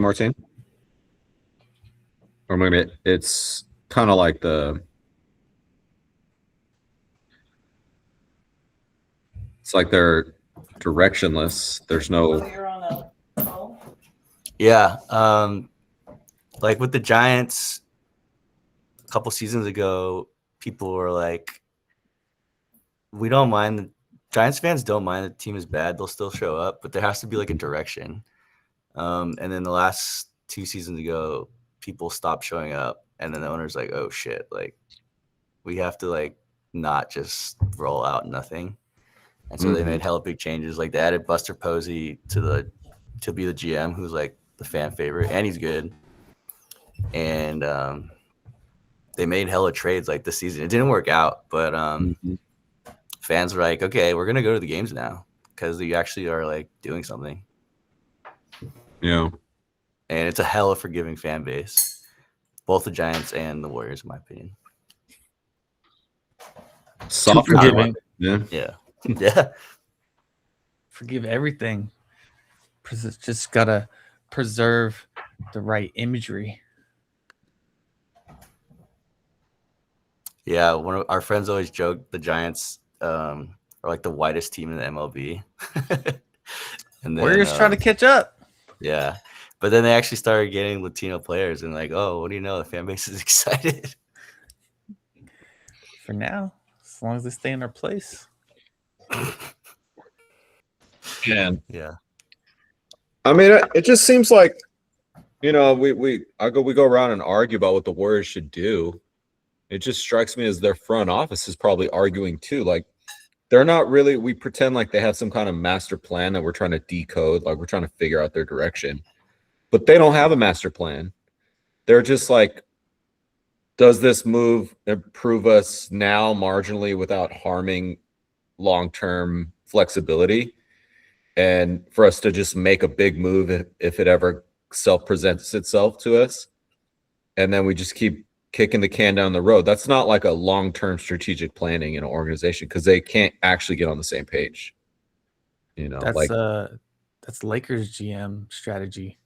Martin? Or maybe it's kind of like it's like they're directionless. There's no. Yeah. Like with the Giants a couple seasons ago, people were like, we don't mind. Giants fans don't mind the team is bad. They'll still show up, but there has to be like a direction. And then the last 2 seasons ago, people stopped showing up. And then the owner's like, oh shit, like we have to like not just roll out nothing. And so they made hella big changes. Like they added Buster Posey to be the GM, who's like the fan favorite, and he's good. And they made hella trades like this season. It didn't work out, but fans were like, okay, we're gonna go to the games now because you actually are like doing something. Yeah. And it's a hella forgiving fan base, both the Giants and the Warriors, in my opinion. Soft forgiving. Yeah. Forgive everything. Just gotta preserve the right imagery. Yeah, one of our friends always joked the Giants are like the whitest team in the MLB. And then, Warriors trying to catch up. Yeah, but then they actually started getting Latino players, and like, oh, what do you know? The fan base is excited. For now, as long as they stay in their place. Yeah. I mean, it just seems like, we go around and argue about what the Warriors should do. It just strikes me as their front office is probably arguing too. Like they're not really. We pretend like they have some kind of master plan that we're trying to decode, like we're trying to figure out their direction, but they don't have a master plan. They're just like, does this move improve us now marginally without harming long-term flexibility? And for us to just make a big move if it ever presents itself to us, and then we just keep kicking the can down the road. That's not like a long-term strategic planning in an organization because they can't actually get on the same page. That's Lakers GM strategy.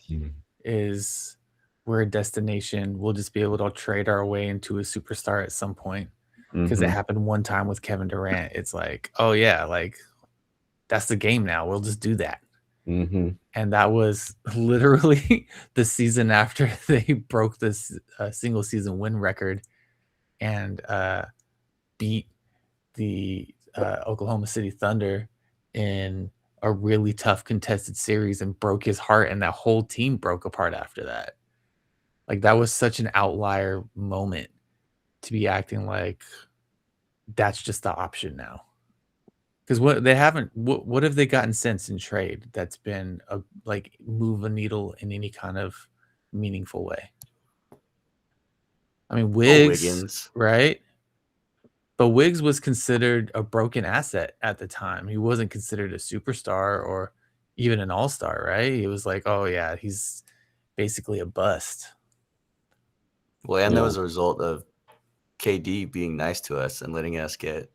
Is we're a destination. We'll just be able to trade our way into a superstar at some point because it happened one time with Kevin Durant. It's like, oh yeah, like that's the game now. We'll just do that. And that was literally the season after they broke this single season win record and beat the Oklahoma City Thunder in a really tough contested series and broke his heart. And that whole team broke apart after that. Like that was such an outlier moment to be acting like that's just the option now. Because what have they gotten since in trade that's been like move a needle in any kind of meaningful way? I mean, Wiggins, right? But Wiggs was considered a broken asset at the time. He wasn't considered a superstar or even an all-star, right? He was like, oh yeah, he's basically a bust. Well, and that was a result of KD being nice to us and letting us get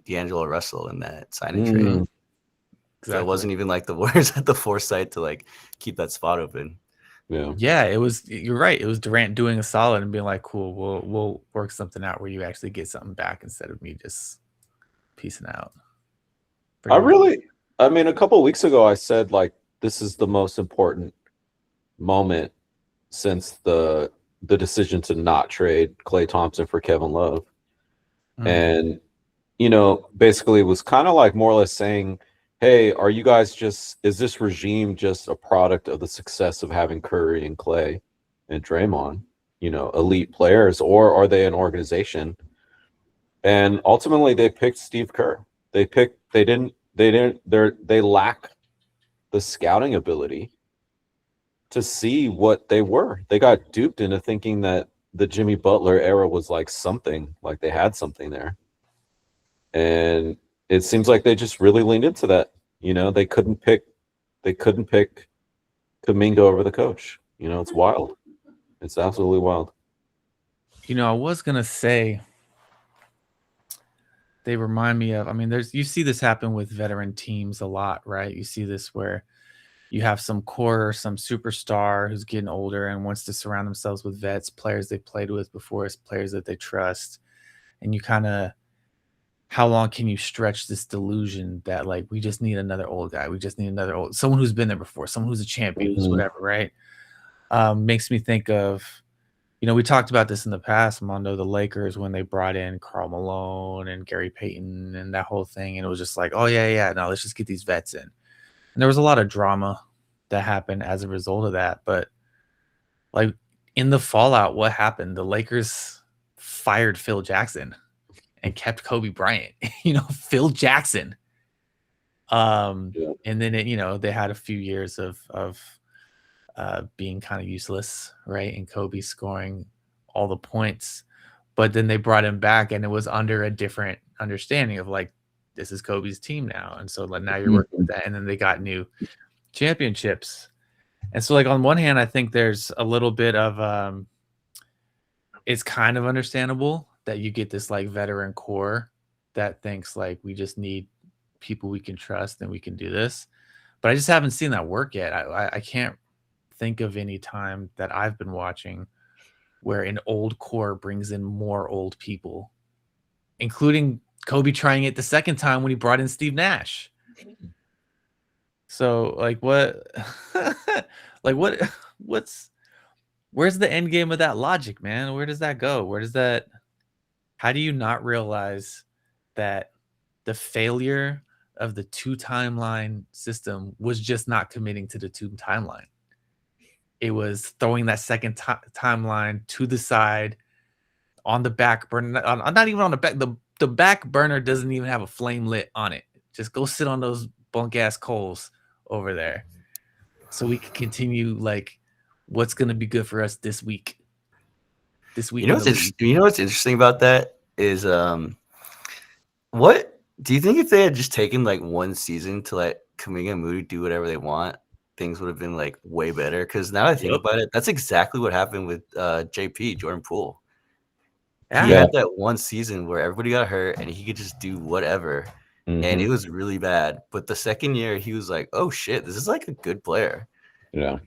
D'Angelo Russell in that signing trade. Exactly. So it wasn't even like the Warriors had the foresight to like keep that spot open. Yeah, it was. You're right. It was Durant doing a solid and being like, "Cool, we'll work something out where you actually get something back instead of me just piecing out." I mean, a couple of weeks ago, I said like this is the most important moment since the decision to not trade Klay Thompson for Kevin Love, and basically it was kind of like more or less saying, hey, are you guys is this regime just a product of the success of having Curry and Klay and Draymond, elite players, or are they an organization? And ultimately they picked Steve Kerr. They lack the scouting ability to see what they were. They got duped into thinking that the Jimmy Butler era was like something, like they had something there. And it seems like they just really leaned into that. They couldn't pick Kuminga over the coach. It's wild. It's absolutely wild. I was gonna say they remind me of, I mean, you see this happen with veteran teams a lot, right? You see this where you have some core, some superstar who's getting older and wants to surround themselves with vets, players they played with before, players that they trust. And you kind of, how long can you stretch this delusion that like we just need another old guy, we just need another old someone who's been there before, someone who's a champion, who's whatever, right? Makes me think of, we talked about this in the past, Mondo, the Lakers when they brought in Karl Malone and Gary Payton and that whole thing, and it was just like, oh yeah, no, let's just get these vets in. And there was a lot of drama that happened as a result of that, but like in the fallout, what happened? The Lakers fired Phil Jackson and kept Kobe Bryant. Phil Jackson. And then they had a few years of being kind of useless, right? And Kobe scoring all the points, but then they brought him back, and it was under a different understanding of like, this is Kobe's team now, and so like now you're working with that, and then they got new championships. And so like on one hand, I think there's a little bit of it's kind of understandable that you get this like veteran core that thinks like we just need people we can trust and we can do this. But I just haven't seen that work yet. I can't think of any time that I've been watching where an old core brings in more old people, including Kobe trying it the second time when he brought in Steve Nash. So like what where's the end game of that logic, man? Where does that go? How do you not realize that the failure of the 2-timeline system was just not committing to the 2-timeline? It was throwing that second timeline to the side on the back burner, not even on the back. The back burner doesn't even have a flame lit on it. Just go sit on those bunk ass coals over there, so we can continue like what's going to be good for us this week. You know what's interesting about that is what do you think if they had just taken like one season to let Kuminga and Moody do whatever they want, things would have been like way better? Because now I think about it, that's exactly what happened with JP, Jordan Poole. He had that one season where everybody got hurt and he could just do whatever. And it was really bad. But the second year, he was like, oh shit, this is like a good player. Yeah.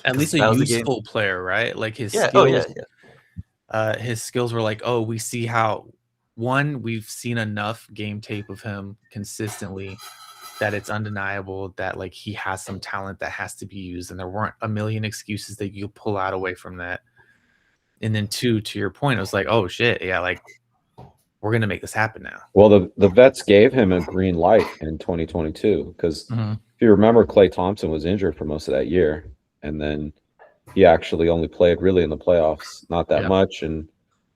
At least a useful player, right? Like his skills. His skills were like, oh, we see how we've seen enough game tape of him consistently that it's undeniable that like he has some talent that has to be used, and there weren't a million excuses that you pull out away from that. And then 2, to your point, it was like, oh shit, yeah, like we're gonna make this happen now. Well, the vets gave him a green light in 2022 because if you remember, Klay Thompson was injured for most of that year, and then he actually only played really in the playoffs, not that much. And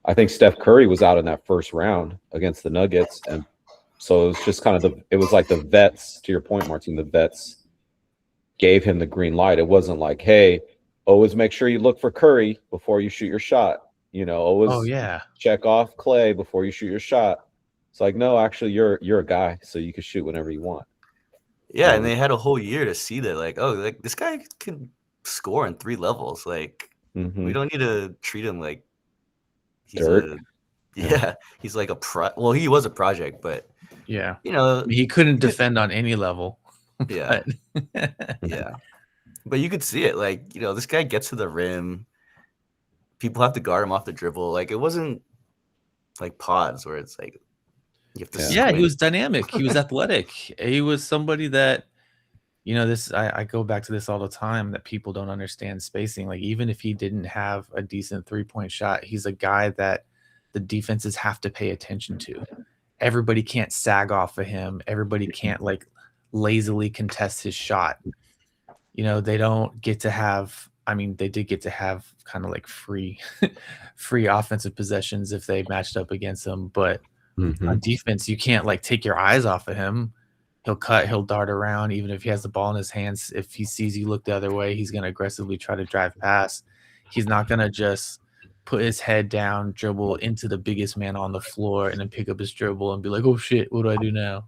I think Steph Curry was out in that first round against the Nuggets, and so it was just kind of it was like the vets, to your point, Martin, the vets gave him the green light. It wasn't like, hey, always make sure you look for Curry before you shoot your shot. Always check off Klay before you shoot your shot. It's like, no, actually, you're a guy, so you can shoot whenever you want. Yeah, and they had a whole year to see that, like, oh, like this guy can score in 3 levels. Like, we don't need to treat him like he's dirt. He's like well, he was a project, but he couldn't defend on any level. But you could see it, like, this guy gets to the rim. People have to guard him off the dribble. Like, it wasn't like pods where it's like you have to he was dynamic. He was athletic. He was somebody that, I go back to this all the time, that people don't understand spacing. Like, even if he didn't have a decent 3-point shot, he's a guy that the defenses have to pay attention to. Everybody can't sag off of him. Everybody can't like lazily contest his shot. They don't get to have, they did get to have kind of like free offensive possessions if they matched up against him. But on defense, you can't like take your eyes off of him. He'll cut, he'll dart around. Even if he has the ball in his hands, if he sees you look the other way, he's going to aggressively try to drive past. He's not going to just put his head down, dribble into the biggest man on the floor, and then pick up his dribble and be like, oh shit, what do I do now?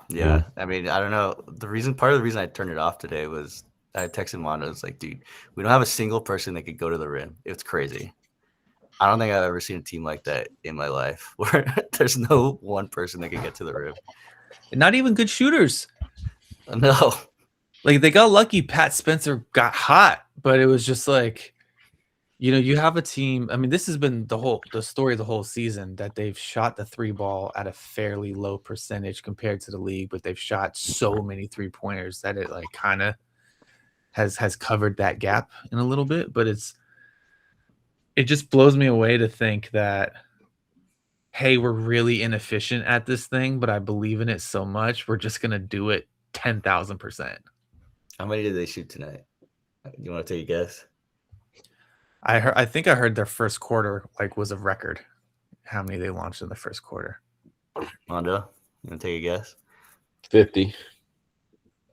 Yeah, I don't know. Part of the reason I turned it off today was I texted Mondo. It's like, dude, we don't have a single person that could go to the rim. It's crazy. I don't think I've ever seen a team like that in my life, where there's no one person that can get to the rim. Not even good shooters. No. Like they got lucky. Pat Spencer got hot, but it was just like, you have a team. I mean, this has been the story of the whole season that they've shot the 3 ball at a fairly low percentage compared to the league, but they've shot so many 3-pointers that it like kind of has covered that gap in a little bit. But it just blows me away to think that, hey, we're really inefficient at this thing, but I believe in it so much, we're just gonna do it 10,000%. How many did they shoot tonight? You want to take a guess? I think I heard their first quarter like was a record. How many they launched in the first quarter? Mondo, you want to take a guess? 50.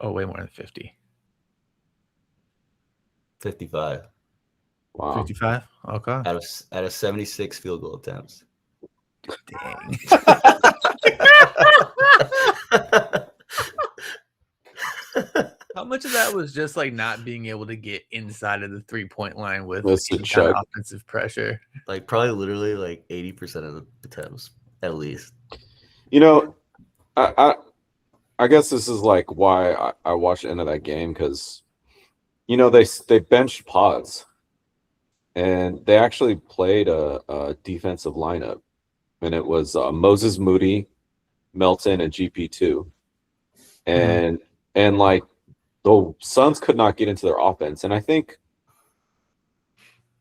Oh, way more than 50. 55. Wow. 55? Okay. Out of 76 field goal attempts. Dang. How much of that was just like not being able to get inside of the 3-point line with any kind of offensive pressure? Like probably literally like 80% of the attempts, at least. I guess this is like why I watched the end of that game, because they benched Pods, and they actually played a defensive lineup, and it was Moses Moody, Melton, and GP2, and like the Suns could not get into their offense, and I think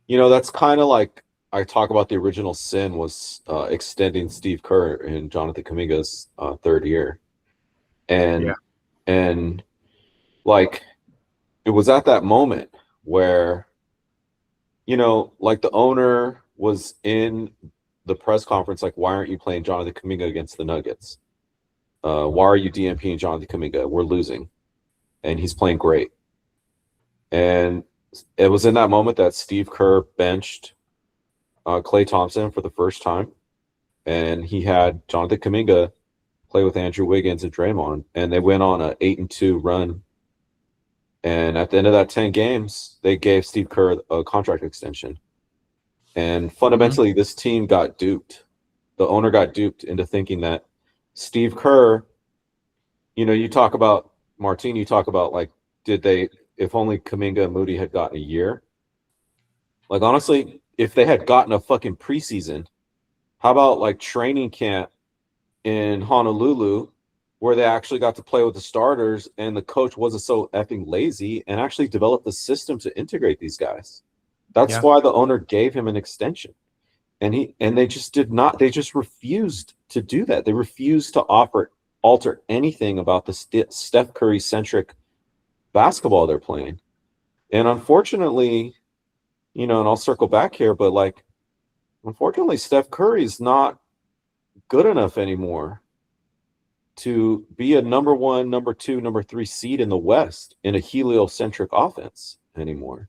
that's kind of like I talk about the original sin was extending Steve Kerr in Jonathan Kuminga's third year. And like it was at that moment where like the owner was in the press conference like, why aren't you playing Jonathan Kuminga against the Nuggets? Why are you DNPing Jonathan Kuminga? We're losing, and he's playing great. And it was in that moment that Steve Kerr benched Klay Thompson for the first time, and he had Jonathan Kuminga play with Andrew Wiggins and Draymond, and they went on an 8-2 run. And at the end of that 10 games, they gave Steve Kerr a contract extension. And fundamentally, this team got duped. The owner got duped into thinking that Steve Kerr, you talk about, Martin, you talk about like, if only Kuminga and Moody had gotten a year. Like, honestly, if they had gotten a fucking preseason, how about like training camp in Honolulu, where they actually got to play with the starters, and the coach wasn't so effing lazy and actually developed the system to integrate these guys. That's why the owner gave him an extension. And they just did not, they just refused to do that. They refused to alter anything about the Steph Curry centric basketball they're playing. And unfortunately, and I'll circle back here, but like, unfortunately, Steph Curry is not good enough anymore to be a number 1, number 2, number 3 seed in the West in a heliocentric offense anymore.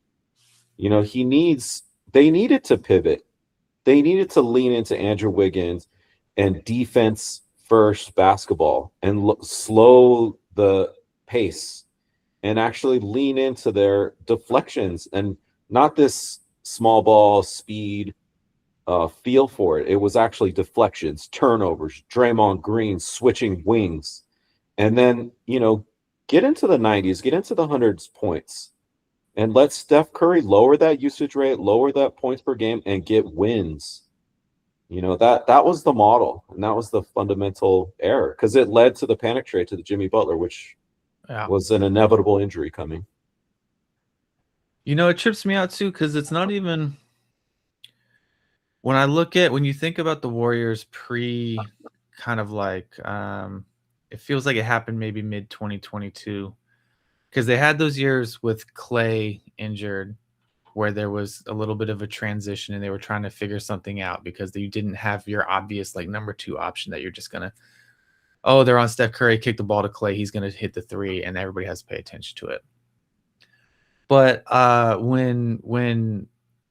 They needed to pivot. They needed to lean into Andrew Wiggins and defense first basketball and slow the pace and actually lean into their deflections and not this small ball speed feel for it. It was actually deflections, turnovers, Draymond Green switching wings, and then get into the 90s, get into the hundreds points, and let Steph Curry lower that usage rate, lower that points per game, and get wins. That was the model, and that was the fundamental error, because it led to the panic trade to the Jimmy Butler, which was an inevitable injury coming. It trips me out too, because it's not even. When you think about the Warriors pre kind of like, it feels like it happened maybe mid 2022, because they had those years with Klay injured where there was a little bit of a transition and they were trying to figure something out because you didn't have your obvious like number 2 option that you're just going to, they're on Steph Curry, kick the ball to Klay, he's going to hit the 3 and everybody has to pay attention to it. But when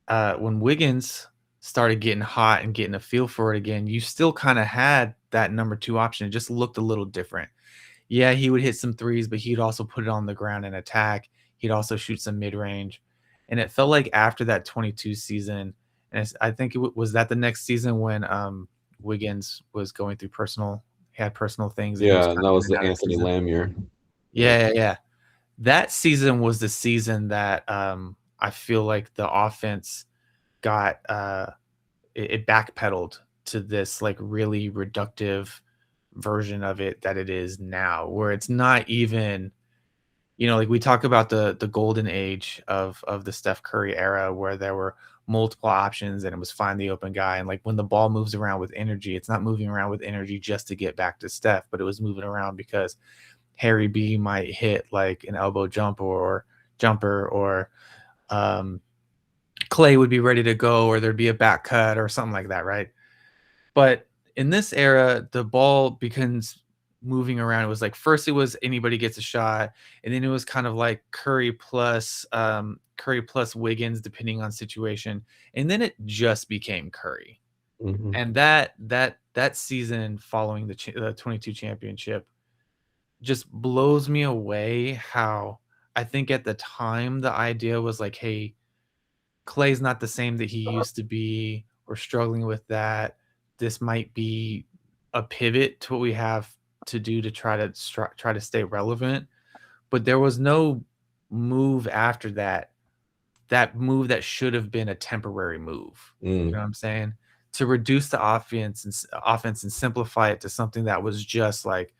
Wiggins started getting hot and getting a feel for it again, you still kind of had that number 2 option. It just looked a little different. Yeah, he would hit some 3s, but he'd also put it on the ground and attack. He'd also shoot some mid-range. And it felt like after that 22 season, and I think was that the next season when Wiggins was going through he had personal things. Yeah, and that was the Anthony Lamb year. Yeah. That season was the season that I feel like the offense got it backpedaled to this like really reductive version of it that it is now, where it's not even, like we talk about the golden age of the Steph Curry era, where there were multiple options and it was find the open guy. And like when the ball moves around with energy, it's not moving around with energy just to get back to Steph, but it was moving around because Harry B might hit like an elbow jumper, or Clay would be ready to go, or there'd be a back cut or something like that, right? But in this era, the ball becomes moving around. It was like first it was anybody gets a shot, and then it was kind of like Curry plus Wiggins, depending on situation, and then it just became Curry. Mhm. And that season following the 22 championship just blows me away. How I think at the time the idea was like, hey, Clay's not the same that he used to be. We're struggling with that. This might be a pivot to what we have to do to try to stay relevant. But there was no move after that. That move that should have been a temporary move. You know what I'm saying? To reduce the offense and simplify it to something that was just like,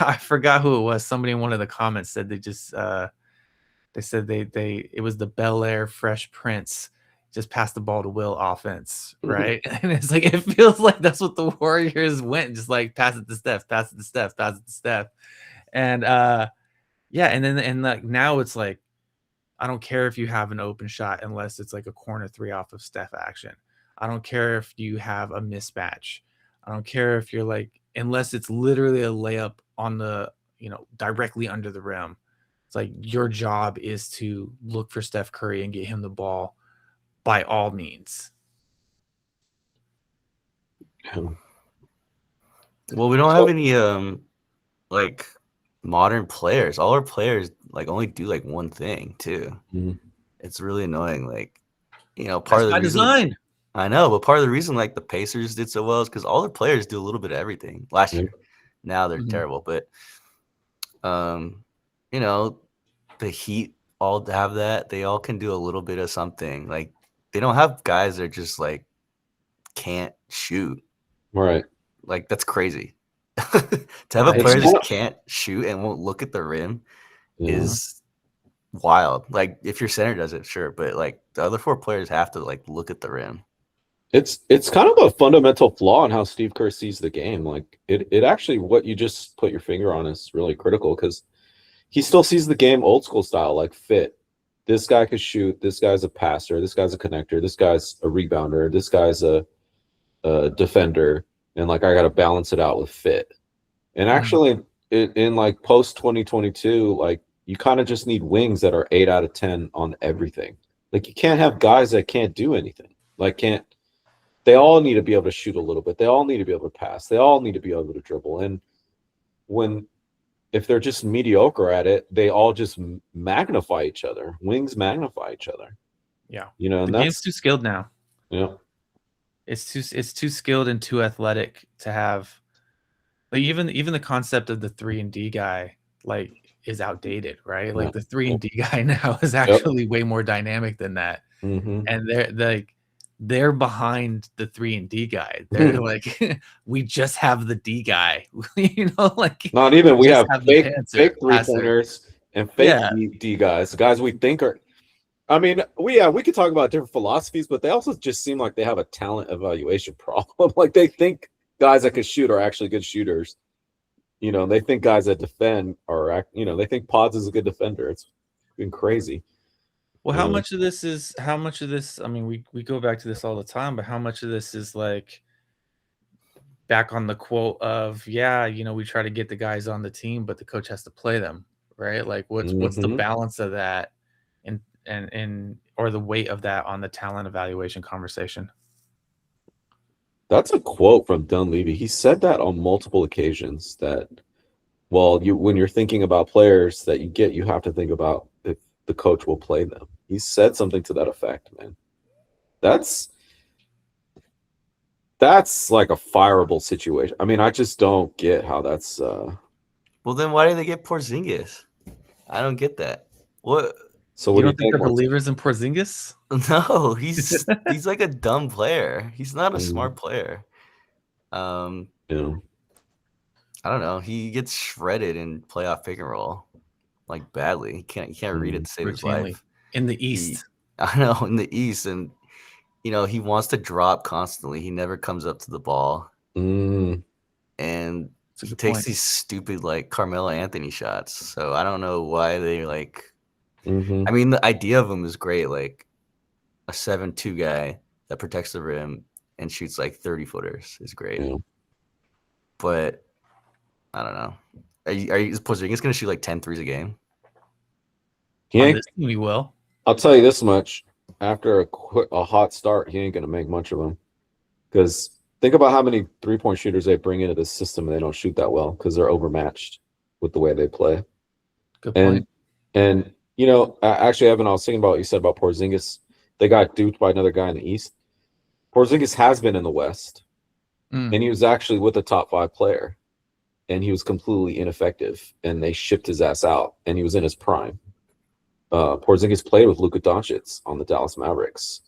I forgot who it was. Somebody in one of the comments said they said it was the Bel Air Fresh Prince, just pass the ball to Will offense, right? And it's like it feels like that's what the Warriors went, just like pass it to Steph, pass it to Steph, pass it to Steph. And yeah, and like now it's like, I don't care if you have an open shot unless it's like a corner three off of Steph action. I don't care if you have a mismatch. I don't care if you're like, unless it's literally a layup on the, directly under the rim. It's like your job is to look for Steph Curry and get him the ball by all means. Well, we don't have any like modern players. All our players like only do like one thing too. It's really annoying. Like, part of the reason design. I know, but part of the reason like the Pacers did so well is because all their players do a little bit of everything last year. Now they're terrible, but the Heat all have that. They all can do a little bit of something. Like they don't have guys that just like can't shoot. Right. Like that's crazy. To have a player that can't shoot and won't look at the rim is wild. Like if your center does it, sure, but like the other four players have to like look at the rim. It's kind of a fundamental flaw in how Steve Kerr sees the game. Like it actually, what you just put your finger on is really critical, because he still sees the game old school style, like fit. This guy could shoot. This guy's a passer. This guy's a connector. This guy's a rebounder. This guy's a defender. And like I got to balance it out with fit. And actually, in like post 2022, like you kind of just need wings that are 8 out of 10 on everything. Like you can't have guys that can't do anything. They all need to be able to shoot a little bit. They all need to be able to pass. They all need to be able to dribble. And if they're just mediocre at it, they all just magnify each other. Wings magnify each other. Yeah. And the game's too skilled now. Yeah. It's too skilled and too athletic to have. Like even the concept of the 3-and-D guy like is outdated, right? Like the 3-and-D guy now is actually way more dynamic than that. And they're behind the 3-and-D guy. They're like, we just have the D guy, like not even. We have fake 3-pointers and fake D guys. The guys we think are. I mean, we could talk about different philosophies, but they also just seem like they have a talent evaluation problem. Like they think guys that can shoot are actually good shooters. They think guys that defend are, they think Pods is a good defender. It's been crazy. Well, how much of this, I mean, we go back to this all the time, but how much of this is like back on the quote of, we try to get the guys on the team, but the coach has to play them, right? Like what's the balance of that and or the weight of that on the talent evaluation conversation? That's a quote from Dunleavy. He said that on multiple occasions that, when you're thinking about players that you have to think about if the coach will play them. He said something to that effect, man. That's like a fireable situation. I mean, I just don't get how that's. Well, Well, then why did they get Porzingis? I don't get that. What? So You what do don't you think they're Martin? believers in Porzingis? No, he's like a dumb player. He's not a Mhm. smart player. Yeah. I don't know. He gets shredded in playoff pick and roll, like badly. He can't read it to save his Routinely. life. In the He, East. I know, in the East, and he wants to drop constantly. He never comes up to the ball, Mm. and That's a he good takes point. these stupid like Carmelo Anthony shots. So I don't know why they like. Mhm. I mean, the idea of him is great, like a 7'2" guy that protects the rim and shoots like 30-footers is great. Yeah. But I don't know. Is Porzingis going to shoot like 10 threes a game? He On ain't, this team, he will. I'll tell you this much: after a hot start, he ain't gonna make much of them. Because think about how many 3-point shooters they bring into the system and they don't shoot that well because they're overmatched with the way they play. Good And point. and actually, Evan, I was thinking about what you said about Porzingis. They got duped by another guy in the East. Porzingis has been in the West, Mm. and he was actually with a top 5 player, and he was completely ineffective, and they shipped his ass out, and he was in his prime. Porzingis played with Luka Doncic on the Dallas Mavericks,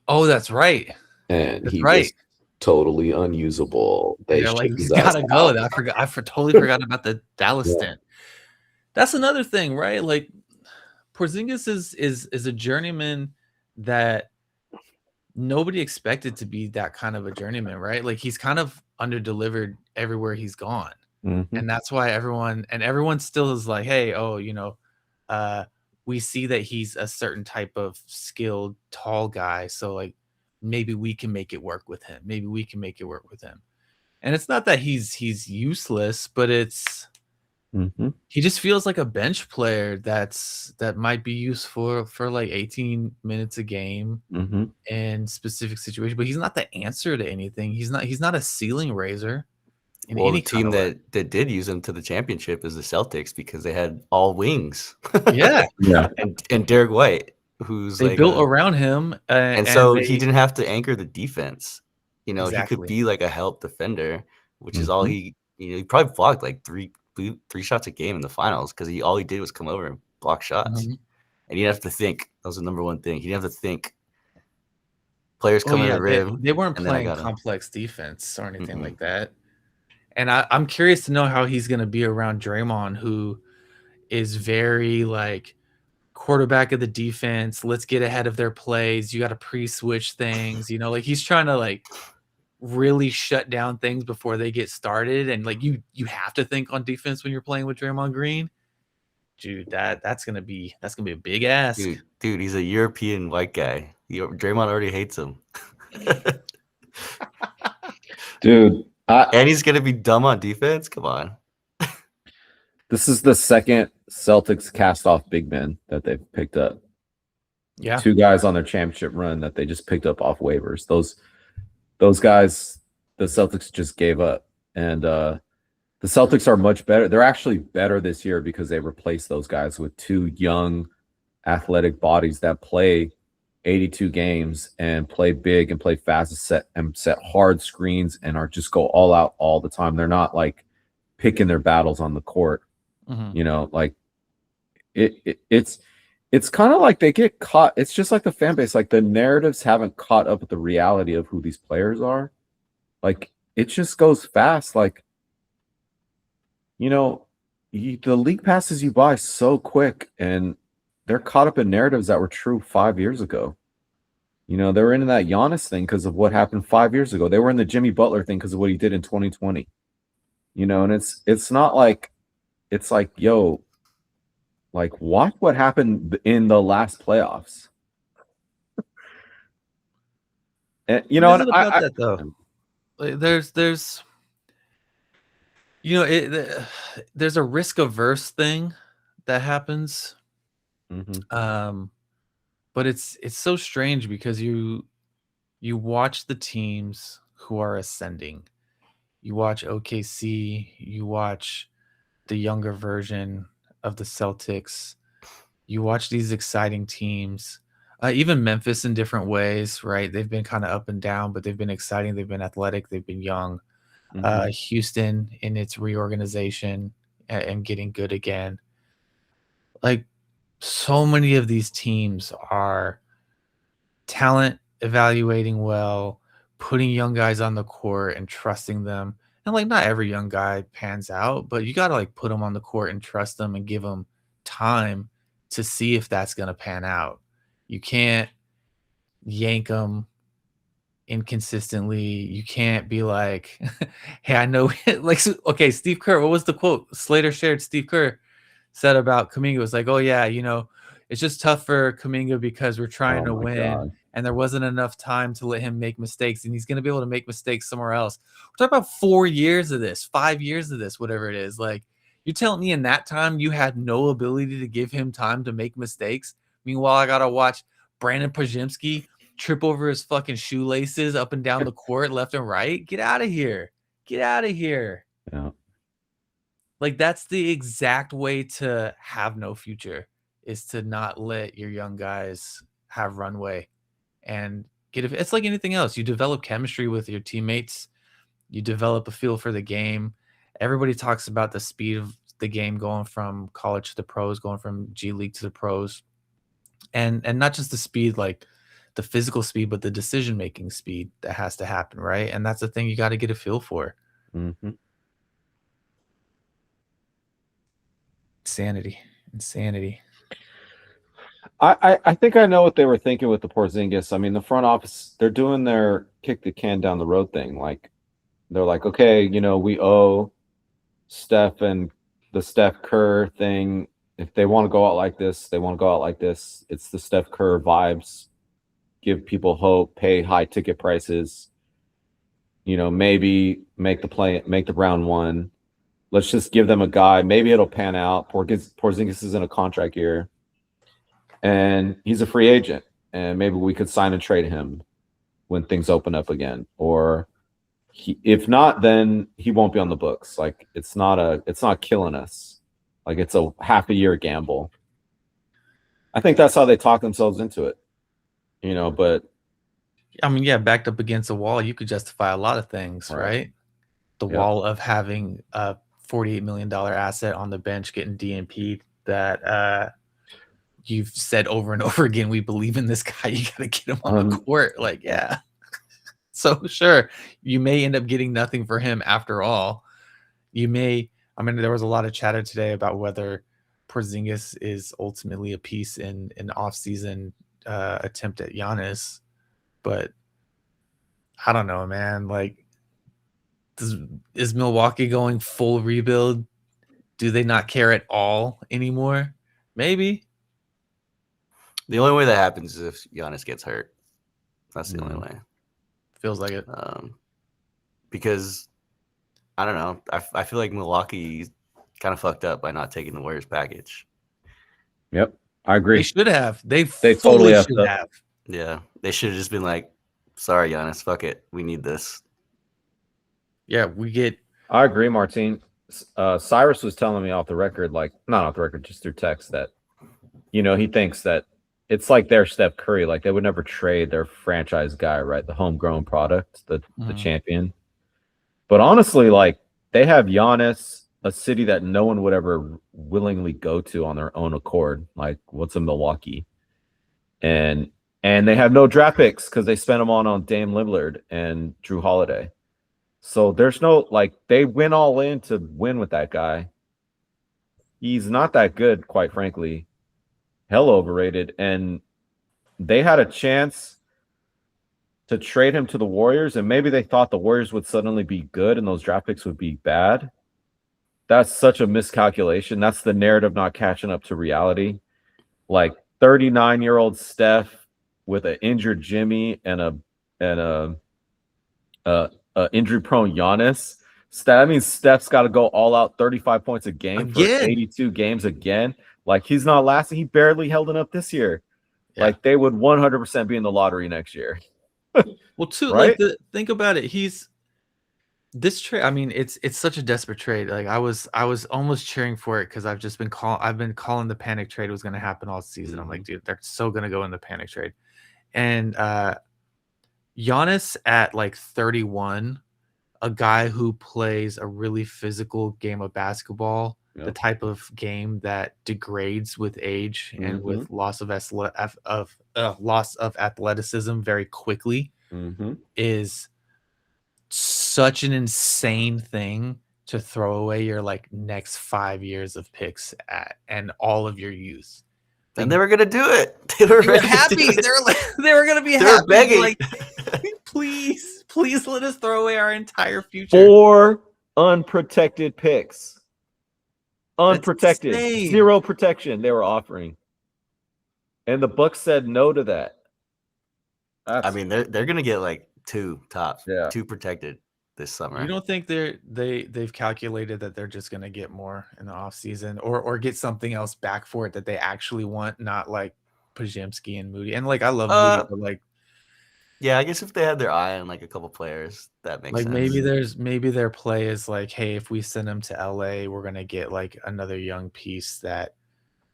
Oh, that's right. and That's he right. was totally unusable. They They're like, shipped he's his ass gotta go. out. I forgot. Totally forgot about the Dallas Yeah. stint. That's another thing, right? Like, Porzingis is a journeyman that nobody expected to be that kind of a journeyman, right? Like, he's kind of underdelivered everywhere he's gone. Mhm. And that's why everyone still is like, hey, we see that he's a certain type of skilled tall guy, so like maybe we can make it work with him. Maybe we can make it work with him. And it's not that he's useless, but it's Mhm. he just feels like a bench player that might be useful for like 18 minutes a game Mhm. in specific situations, but he's not the answer to anything. He's not a ceiling raiser in Well, the any kind team of way. that did use him to the championship is the Celtics because they had all wings. Yeah. Yeah. and Derek White, who's They like built around him, and and so they he didn't have to anchor the defense. He could exactly. be like a help defender, which is all Mhm. he probably blocked like three shots a game in the finals because all he did was come over and block shots. Mhm. And you didn't have to think. That was the number one thing. You didn't have to think. Players Oh coming to yeah, the rim, they weren't and then I playing got him. complex defense or anything Mm-mm. like that. And I'm curious to know how he's going to be around Draymond, who is very like quarterback of the defense. Let's get ahead of their plays. You got to pre-switch things. Like he's trying to like really shut down things before they get started. And like you have to think on defense when you're playing with Draymond Green. Dude, that's gonna be a big ask. Dude, he's a European white guy. Draymond already hates him. Dude, And he's gonna be dumb on defense. Come on. this is the second Celtics cast off big men that they've picked up. Yeah. 2 guys on their championship run that they just picked up off waivers. Those guys, the Celtics just gave up. And the Celtics are much better. They're actually better this year because they replaced those guys with 2 young, athletic bodies that play 82 games and play big and play fast and set hard screens and are just go all out all the time. They're not like picking their battles on the court. Mhm. Like it's kind of like they get caught. It's just like the fan base, like the narratives haven't caught up with the reality of who these players are. Like it just goes fast. Like, the league passes you by so quick, and they're caught up in narratives that were true 5 years ago. They were into that Giannis thing because of what happened 5 years ago. They were in the Jimmy Butler thing because of what he did in 2020. And it's not like it's like, yo, like watch what happened in the last playoffs. And What is it about that though? Like, there's there's a risk averse thing that happens. But it's so strange because you watch the teams who are ascending. You watch OKC, you watch the younger version of the Celtics. You watch these exciting teams. Even Memphis in different ways, right? They've been kind of up and down, but they've been exciting. They've been athletic. They've been young. Houston in its reorganization and getting good again. Like, so many of these teams are talent evaluating well, putting young guys on the court and trusting them. And like, not every young guy pans out, but you got to like put them on the court and trust them and give them time to see if that's going to pan out. You can't yank them inconsistently. You can't be like, hey, I know, like, okay, Steve Kerr, what was the quote Slater shared? Steve Kerr said about Kuminga. It was like, oh yeah, it's just tough for Kuminga because we're trying to win, God. and there wasn't enough time to let him make mistakes, and he's going to be able to make mistakes somewhere else. We're talking about 4 years of this, 5 years of this, whatever it is. Like, you're telling me in that time you had no ability to give him time to make mistakes? Meanwhile, I gotta watch Brandon Pajimski trip over his fucking shoelaces up and down the court, left and right. Get out of here. Get out of here. Yeah. Like, that's the exact way to have no future, is to not let your young guys have runway and it's like anything else. You develop chemistry with your teammates. You develop a feel for the game. Everybody talks about the speed of the game going from college to the pros, going from G League to the pros. And not just the speed, like the physical speed, but the decision-making speed that has to happen, right? And that's the thing you got to get a feel for. Mm-hmm. Insanity. I think I know what they were thinking with the Porzingis. I mean, the front office, they're doing their kick the can down the road thing. Like, they're like, okay, we owe Steph and the Steph Kerr thing. If they want to go out like this, they want to go out like this. It's the Steph Kerr vibes. Give people hope, pay high ticket prices. Maybe make the round one. Let's just give them a guy. Maybe it'll pan out. Porzingis is in a contract year, and he's a free agent, and maybe we could sign and trade him when things open up again. Or if not, then he won't be on the books. Like, it's not killing us. Like, it's a half a year gamble. I think that's how they talk themselves into it. But I mean, yeah, backed up against a wall, you could justify a lot of things, right? The wall of having a $48 million asset on the bench getting DNP'd that you've said over and over again, we believe in this guy. You got to get him on the court. Like, yeah. So sure, you may end up getting nothing for him after all. There was a lot of chatter today about whether Porzingis is ultimately a piece in an off-season attempt at Giannis. But I don't know, man. Like, is Milwaukee going full rebuild? Do they not care at all anymore? Maybe. The only way that happens is if Giannis gets hurt. That's the only way. Feels like it. Because I don't know. I feel like Milwaukee kind of fucked up by not taking the Warriors package. Yep, I agree. They should have. They totally should have. Yeah, they should have just been like, "Sorry, Giannis, fuck it. We need this." Yeah, I agree, Martine. Cyrus was telling me off the record, like, not off the record, just through text, that he thinks that it's like their Steph Curry. Like, they would never trade their franchise guy, right? The homegrown product, the champion. But honestly, like, they have Giannis, a city that no one would ever willingly go to on their own accord. Like, what's a Milwaukee? And they have no draft picks because they spent them on Dame Lillard and Drew Holiday. So there's no, like, they went all in to win with that guy. He's not that good, quite frankly. Hell overrated. And they had a chance to trade him to the Warriors, and maybe they thought the Warriors would suddenly be good and those draft picks would be bad. That's such a miscalculation. That's the narrative not catching up to reality. Like, 39-year-old Steph with an injured Jimmy and a injury-prone Giannis. That means Steph's got to go all out, 35 points a game for 82 games again. Like, he's not lasting. He barely held it up this year. Yeah. Like, they would 100% be in the lottery next year. Well, too, right? like, think about it. This trade. I mean, it's such a desperate trade. Like, I was almost cheering for it because I've been calling the panic trade was going to happen all season. I'm like, dude, they're so going to go in the panic trade. And Giannis at like 31, a guy who plays a really physical game of basketball, the type of game that degrades with age and with loss of athleticism very quickly is such an insane thing to throw away your like next 5 years of picks at and all of your youth. And they were gonna do it. They were happy. They were gonna be they happy. were begging. Like, please let us throw away our entire future. 4 unprotected picks. Unprotected. 0 protection they were offering. And the Bucks said no to that. I mean, they're gonna get like 2 tops, Yeah. 2 protected this summer. You don't think they've calculated that they're just gonna get more in the offseason or get something else back for it that they actually want, not like Podziemski and Moody. And like I love Moody, but like yeah, I guess if they had their eye on like a couple players, that makes sense. Maybe their play is like, hey, if we send him to LA, we're gonna get like another young piece that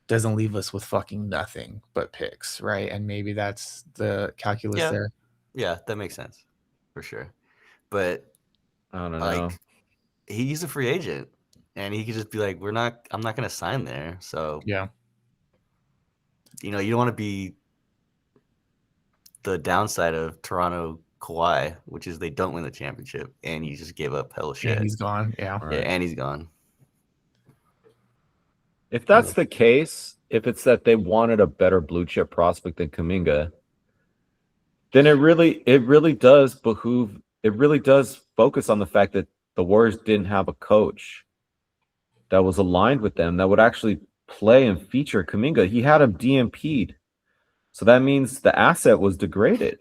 doesn't leave us with fucking nothing but picks, right? And maybe that's the calculus there. Yeah, that makes sense for sure. But I don't know. He's a free agent, and he could just be like, I'm not gonna sign there. So yeah, you don't want to be the downside of Toronto Kawhi, which is they don't win the championship, and you just gave up hell shit. And he's gone. Yeah, right. Yeah, and he's gone. If that's the case, if it's that they wanted a better blue chip prospect than Kuminga, then it really does behoove. It really does focus on the fact that the Warriors didn't have a coach that was aligned with them that would actually play and feature Kuminga. He had him DMP'd. So that means the asset was degraded.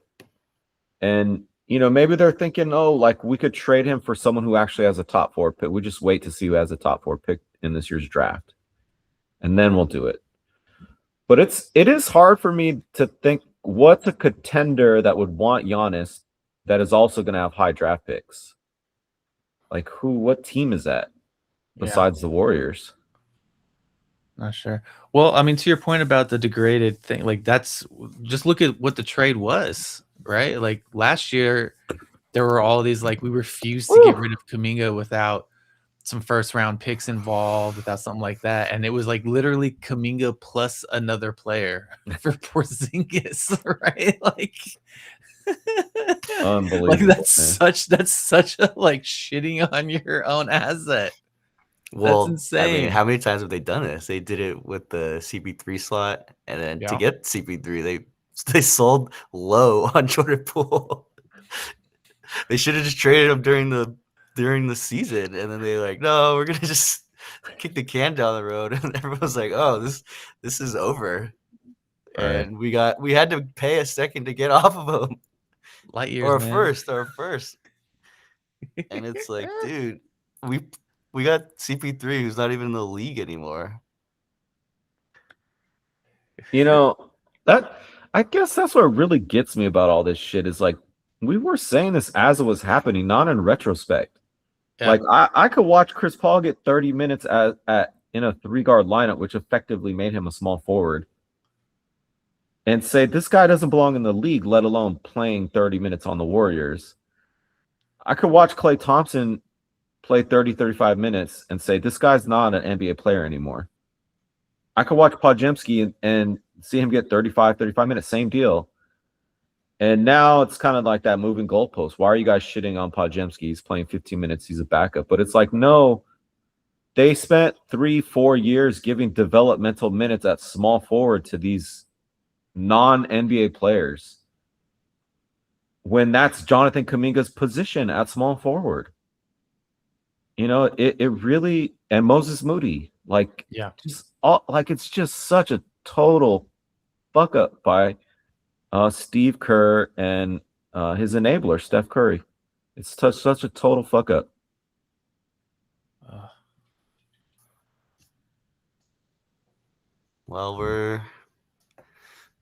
And, maybe they're thinking, like we could trade him for someone who actually has a top 4 pick. We just wait to see who has a top 4 pick in this year's draft. And then we'll do it. But it is hard for me to think what's a contender that would want Giannis that is also going to have high draft picks. Like what team is that besides the Warriors? Not sure. Well, I mean, to your point about the degraded thing, like that's just look at what the trade was, right? Like last year, there were all these like we refused to get rid of Kuminga without some first round picks involved, without something like that, and it was like literally Kuminga plus another player for Porzingis, right? Like, unbelievable. Like that's such a like shitting on your own asset. Well, that's insane. I mean, how many times have they done this? They did it with the CP3 slot, and then to get CP3, they sold low on Jordan Poole. They should have just traded him during the season, and then they're like, no, we're gonna just kick the can down the road, and everyone's like, oh, this is over. Right. And we had to pay a second to get off of him. Light years, or man. first. And it's like, dude, we got CP3 who's not even in the league anymore. That I guess that's what really gets me about all this shit is like we were saying this as it was happening, not in retrospect. Yeah. Like I could watch Chris Paul get 30 minutes in a 3-guard lineup, which effectively made him a small forward, and say this guy doesn't belong in the league, let alone playing 30 minutes on the Warriors. I could watch Klay Thompson play 30, 35 minutes and say this guy's not an NBA player anymore. I could watch Podziemski and see him get 35 minutes, same deal. And now it's kind of like that moving goalpost. Why are you guys shitting on Podziemski? He's playing 15 minutes. He's a backup. But it's like, no, they spent 3-4 years giving developmental minutes at small forward to these non-NBA players when that's Jonathan Kuminga's position at small forward. It really, and Moses Moody, like, it's just such a total fuck up by Steve Kerr and his enabler, Steph Curry. It's such a total fuck up. Well, we're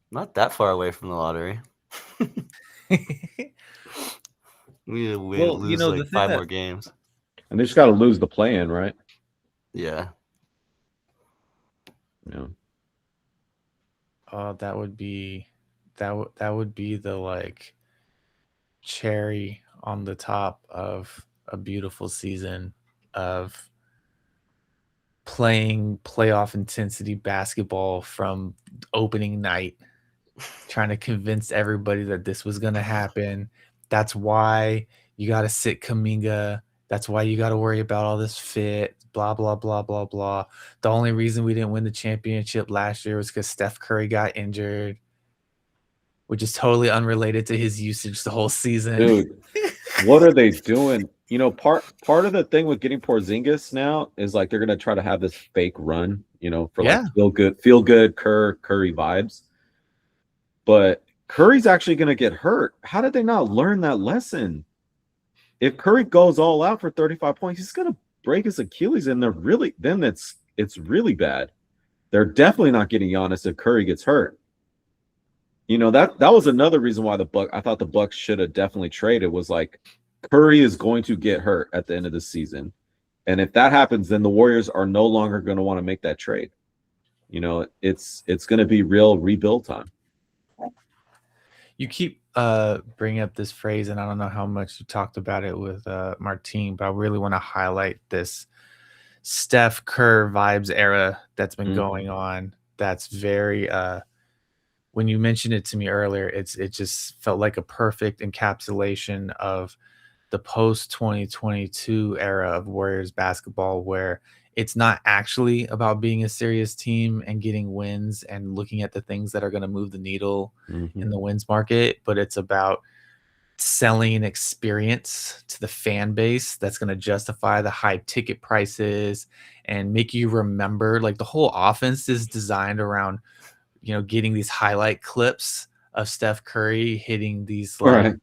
not that far away from the lottery. we lose like 5 more games. And they just got to lose the play-in, right? Yeah. Yeah. That would be the like cherry on the top of a beautiful season of playing playoff intensity basketball from opening night, trying to convince everybody that this was going to happen. That's why you got to sit Kuminga. That's why you got to worry about all this fit, blah, blah, blah, blah, blah. The only reason we didn't win the championship last year was because Steph Curry got injured, which is totally unrelated to his usage the whole season. Dude, what are they doing? You know, part of the thing with getting Porzingis now is like they're gonna try to have this fake run, you know, for like feel good Curry vibes. But Curry's actually gonna get hurt. How did they not learn that lesson? If Curry goes all out for 35 points, he's gonna break his Achilles, and it's really bad. They're definitely not getting Giannis if Curry gets hurt. You know, that was another reason why I thought the Bucks should have definitely traded, was like Curry is going to get hurt at the end of the season. And if that happens, then the Warriors are no longer going to want to make that trade. You know, it's going to be real rebuild time. You keep bringing up this phrase, and I don't know how much you talked about it with Martine, but I really want to highlight this Steph Kerr vibes era that's been going on. That's very when you mentioned it to me earlier, it just felt like a perfect encapsulation of the post 2022 era of Warriors basketball, where it's not actually about being a serious team and getting wins and looking at the things that are going to move the needle in the wins market, but it's about selling an experience to the fan base that's going to justify the high ticket prices and make you remember. Like, the whole offense is designed around, you know, getting these highlight clips of Steph Curry hitting these like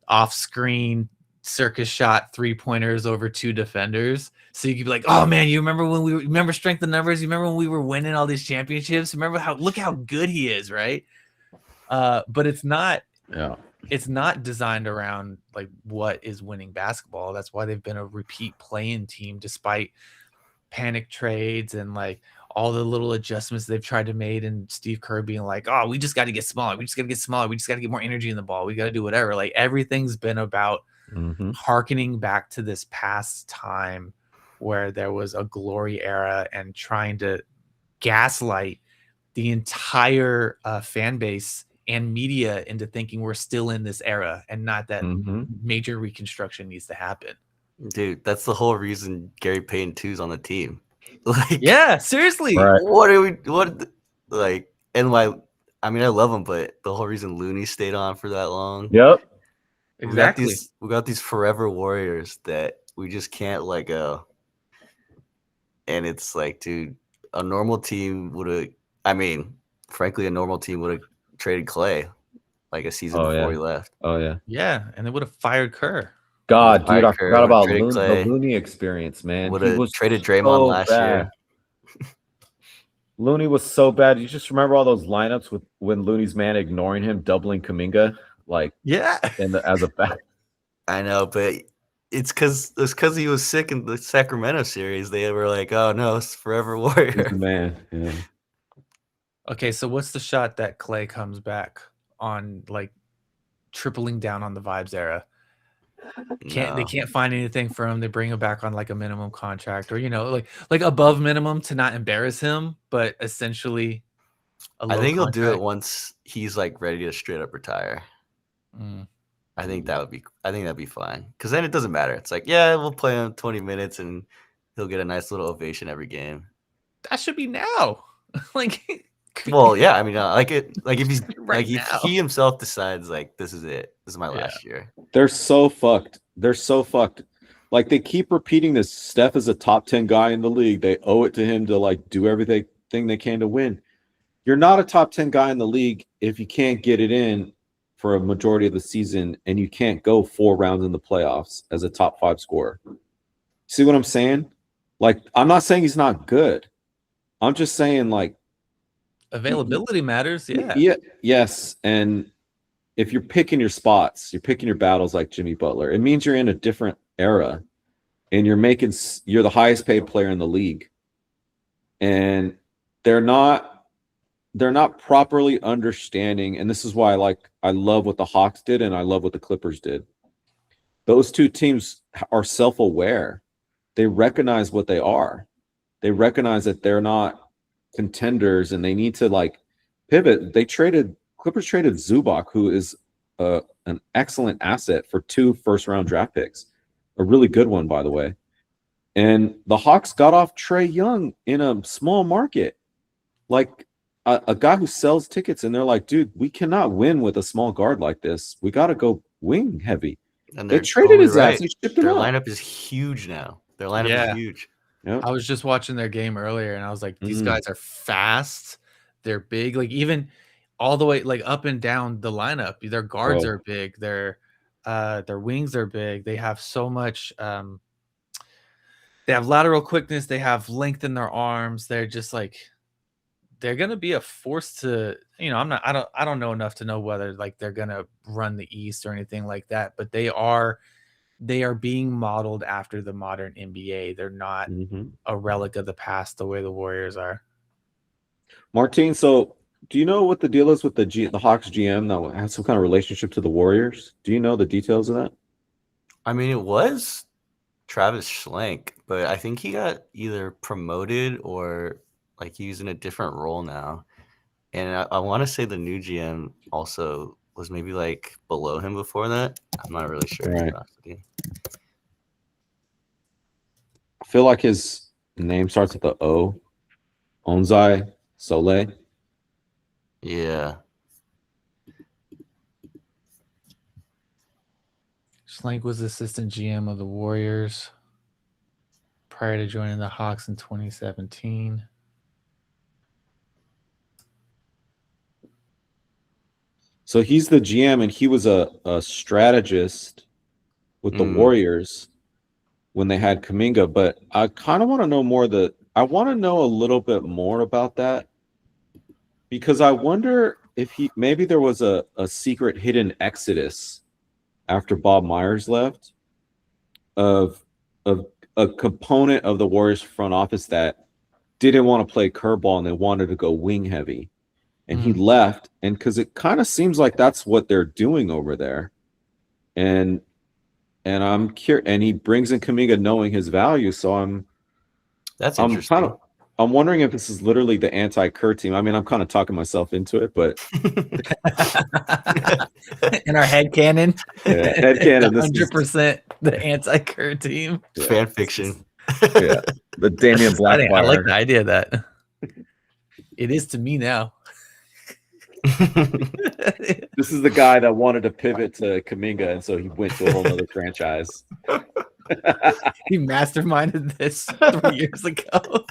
off-screen circus shot 3-pointers over 2 defenders. So you could be like, oh man, you remember strength of numbers? You remember when we were winning all these championships? Remember look how good he is, right? But it's not designed around like what is winning basketball. That's why they've been a repeat play-in team despite panic trades and like all the little adjustments they've tried to make, and Steve Kerr being like, oh, we just got to get smaller. We just got to get smaller. We just got to get more energy in the ball. We got to do whatever. Like, everything's been about hearkening back to this past time where there was a glory era and trying to gaslight the entire fan base and media into thinking we're still in this era and not that major reconstruction needs to happen. Dude, that's the whole reason Gary Payton 2's on the team. Like, yeah, seriously. Right. And why? I mean, I love him, but the whole reason Looney stayed on for that long. Yep. Exactly. We got these forever warriors that we just can't let go. And it's like, dude, a normal team would have, frankly, a normal team would have traded Clay like a season before he left. Oh, yeah. Yeah, and they would have fired Kerr. God, dude, I forgot about the Looney experience, man. Would have traded Draymond last year. Looney was so bad. You just remember all those lineups with when Looney's man ignoring him, doubling Kuminga, like as a back. I know, but it's because he was sick in the Sacramento series. They were like, "Oh no, it's forever warrior." Man, yeah. Okay, so what's the shot that Clay comes back on, like tripling down on the vibes era? They can't find anything for him. They bring him back on like a minimum contract, or you know, like above minimum to not embarrass him, but essentially I think he'll do it once he's like ready to straight up retire. I think that'd be fine, because then it doesn't matter. It's like, yeah, we'll play him 20 minutes and he'll get a nice little ovation every game. That should be now. Like, well, yeah, I mean, if he's right, like, if he himself decides like, this is it, this is my last year. They're so fucked. Like, they keep repeating this. Steph is a top 10 guy in the league. They owe it to him to like do everything they can to win. You're not a top 10 guy in the league if you can't get it in for a majority of the season and you can't go 4 rounds in the playoffs as a top 5 scorer. See what I'm saying? Like, I'm not saying he's not good. I'm just saying, like, availability matters. Yeah. Yes. And if you're picking your spots, you're picking your battles like Jimmy Butler, it means you're in a different era and you're the highest paid player in the league. And they're not properly understanding. And this is why I love what the Hawks did and I love what the Clippers did. Those two teams are self-aware. They recognize what they are. they recognize that they're not contenders and they need to like pivot. Clippers traded Zubac, who is an excellent asset, for 2 first-round draft picks, a really good one, by the way. And the Hawks got off Trae Young in a small market, like a guy who sells tickets, and they're like, dude, we cannot win with a small guard like this. We got to go wing heavy. And They they're traded totally his right. ass. They shipped him Their up. lineup is huge now. Their lineup is huge. Yep. I was just watching their game earlier, and I was like, these guys are fast. They're big. Like even all the way like up and down the lineup. Their guards are big. Their wings are big. They have so much. They have lateral quickness. They have length in their arms. They're just like they're gonna be a force to. I don't know enough to know whether like they're gonna run the East or anything like that. But they are being modeled after the modern NBA. They're not a relic of the past the way the Warriors are. Martin, so do you know what the deal is with the Hawks GM that has some kind of relationship to the Warriors? Do you know the details of that? I mean, it was Travis Schlenk, but I think he got either promoted or like he's in a different role now. And I want to say the new GM also was maybe like below him before that. I'm not really sure. Right. I feel like his name starts with the O. Onzai Sole. Yeah. Schlenk was assistant GM of the Warriors prior to joining the Hawks in 2017. So he's the GM, and he was a strategist with the Warriors when they had Kuminga. But I kind of want to know more. I want to know a little bit more about that, because I wonder if maybe there was a secret hidden exodus after Bob Myers left of a component of the Warriors front office that didn't want to play curveball and they wanted to go wing heavy. And he left, and because it kind of seems like that's what they're doing over there. And I'm curious, and he brings in Kuminga knowing his value. So that's interesting. I'm wondering if this is literally the anti-Kerr team. I mean, I'm kind of talking myself into it, but in our headcanon, headcanon, 100% the anti-Kerr team. Fan fiction. Yeah, the Damian Blackfire. I like the idea of that. It is to me now. This is the guy that wanted to pivot to Kuminga, and so he went to a whole other franchise. He masterminded this 3 years ago.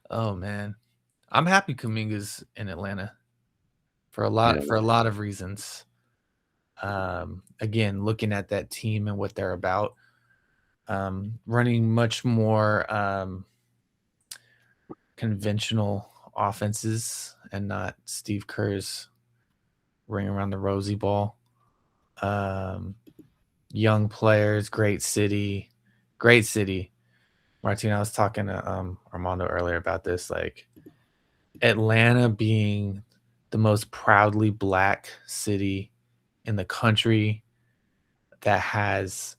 Oh man, I'm happy Kuminga's in Atlanta for a lot of reasons. Again, looking at that team and what they're about, running much more conventional offenses and not Steve Kerr's ring around the rosy ball. Young players, great city. Martin, I was talking to Armando earlier about this, like Atlanta being the most proudly Black city in the country that has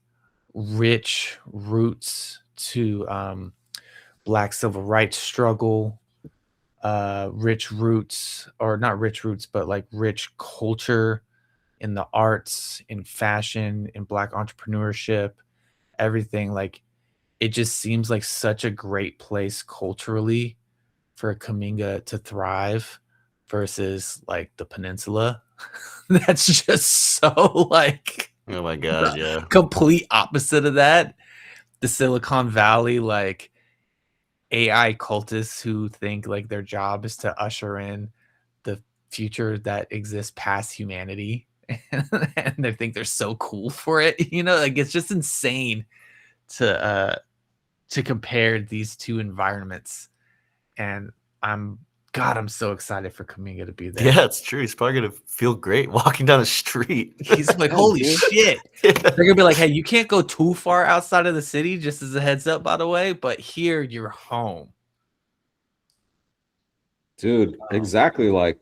rich roots to Black civil rights struggle, rich roots, or not rich roots, but like rich culture in the arts, in fashion, in Black entrepreneurship, everything. Like it just seems like such a great place culturally for Kuminga to thrive versus like the peninsula. That's just so like, oh my God, yeah, complete opposite of that. The Silicon Valley, like AI cultists who think like their job is to usher in the future that exists past humanity. And they think they're so cool for it, like it's just insane to compare these two environments. And I'm so excited for Kuminga to be there. Yeah, it's true. He's probably gonna feel great walking down the street. He's like, holy shit. They're gonna be like, hey, you can't go too far outside of the city, just as a heads up, by the way, but here you're home. Dude, exactly. Like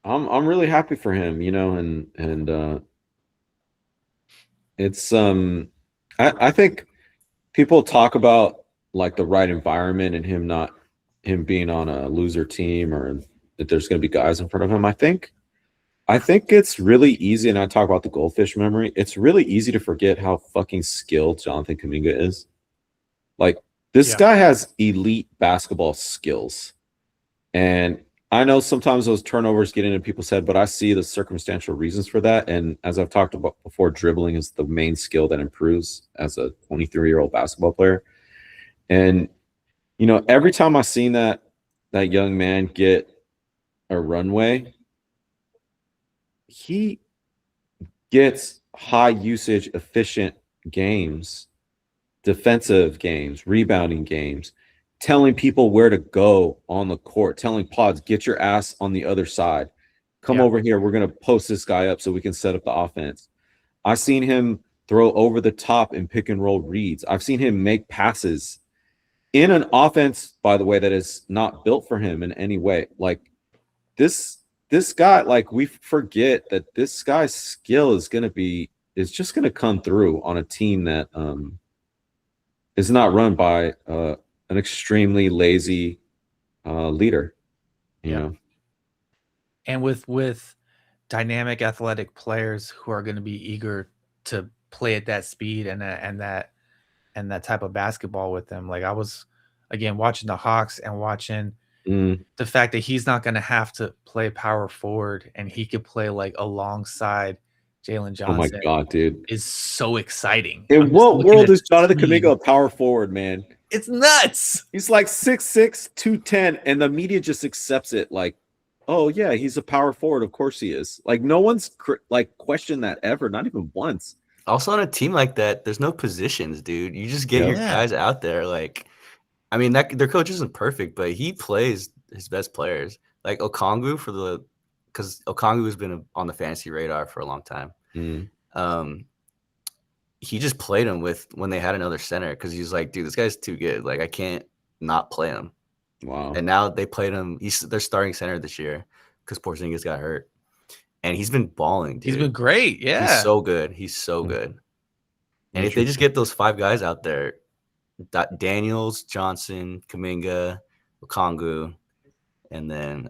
I'm really happy for him, and it's I think people talk about like the right environment and him being on a loser team, or that there's going to be guys in front of him. I think it's really easy, and I talk about the goldfish memory. It's really easy to forget how fucking skilled Jonathan Kuminga is. Like, this guy has elite basketball skills. And I know sometimes those turnovers get into people's head, but I see the circumstantial reasons for that. And as I've talked about before, dribbling is the main skill that improves as a 23-year-old basketball player. And, you know, every time I've seen that young man get a runway, he gets high usage, efficient games, defensive games, rebounding games, telling people where to go on the court, telling pods, get your ass on the other side. Come over here. We're going to post this guy up so we can set up the offense. I've seen him throw over the top and pick and roll reads. I've seen him make passes in an offense, by the way, that is not built for him in any way. Like, this guy, like, we forget that this guy's skill is just going to come through on a team that is not run by an extremely lazy leader, you know. And with dynamic athletic players who are going to be eager to play at that speed and that type of basketball with them. Like, I was again watching the Hawks and watching the fact that he's not going to have to play power forward and he could play like alongside Jalen Johnson. Oh my God, dude. Is so exciting. In what world is Jonathan Kuminga a power forward, man? It's nuts. He's like 6'6", 210, and the media just accepts it like, oh yeah, he's a power forward. Of course he is. Like, no one's like questioned that ever, not even once. Also, on a team like that, there's no positions, dude. You just get your guys out there. Like, I mean, their coach isn't perfect, but he plays his best players. Like Okongwu because Okongwu has been on the fantasy radar for a long time. He just played him when they had another center because he was like, dude, this guy's too good. Like, I can't not play him. Wow. And now they played him. They're starting center this year because Porzingis got hurt. And he's been balling, dude. He's been great. Yeah. He's so good. He's so good. And if they just get those 5 guys out there, Daniels, Johnson, Kuminga, Okongwu, and then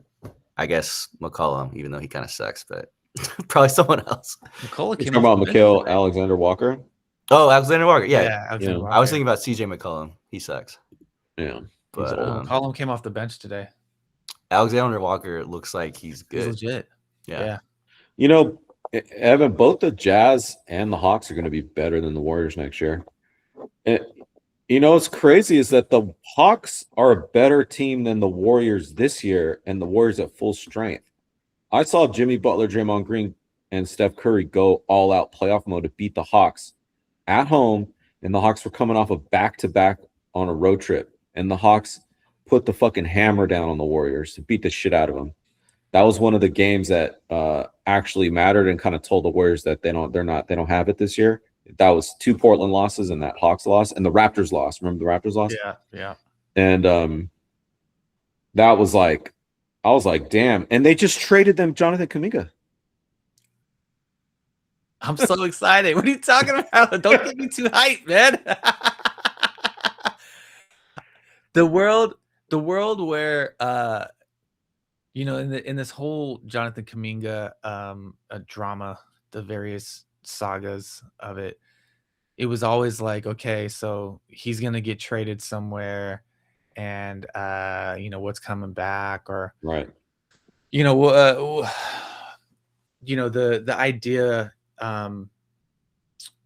I guess McCollum, even though he kind of sucks, but probably someone else. McCollum came about Mikhail Alexander Walker. Oh, Alexander Walker. Yeah. Alexander Walker. I was thinking about CJ McCollum. He sucks. Yeah. But McCollum came off the bench today. Alexander Walker looks like he's good. He's legit. Yeah. You know, Evan, both the Jazz and the Hawks are going to be better than the Warriors next year. You know, what's crazy is that the Hawks are a better team than the Warriors this year, and the Warriors at full strength. I saw Jimmy Butler, Draymond Green, and Steph Curry go all-out playoff mode to beat the Hawks at home, and the Hawks were coming off a back-to-back on a road trip, and the Hawks put the fucking hammer down on the Warriors to beat the shit out of them. That was one of the games that actually mattered and kind of told the Warriors that they don't have it this year. That was 2 Portland losses and that Hawks loss and the Raptors loss. Remember the Raptors loss? Yeah. And that was like, I was like, damn. And they just traded them Jonathan Kuminga. I'm so excited. What are you talking about? Don't get me too hyped, man. The world where you know, in this whole Jonathan Kuminga drama, the various sagas of it, it was always like, okay, so he's gonna get traded somewhere, and you know, what's coming back, or right, you know, the idea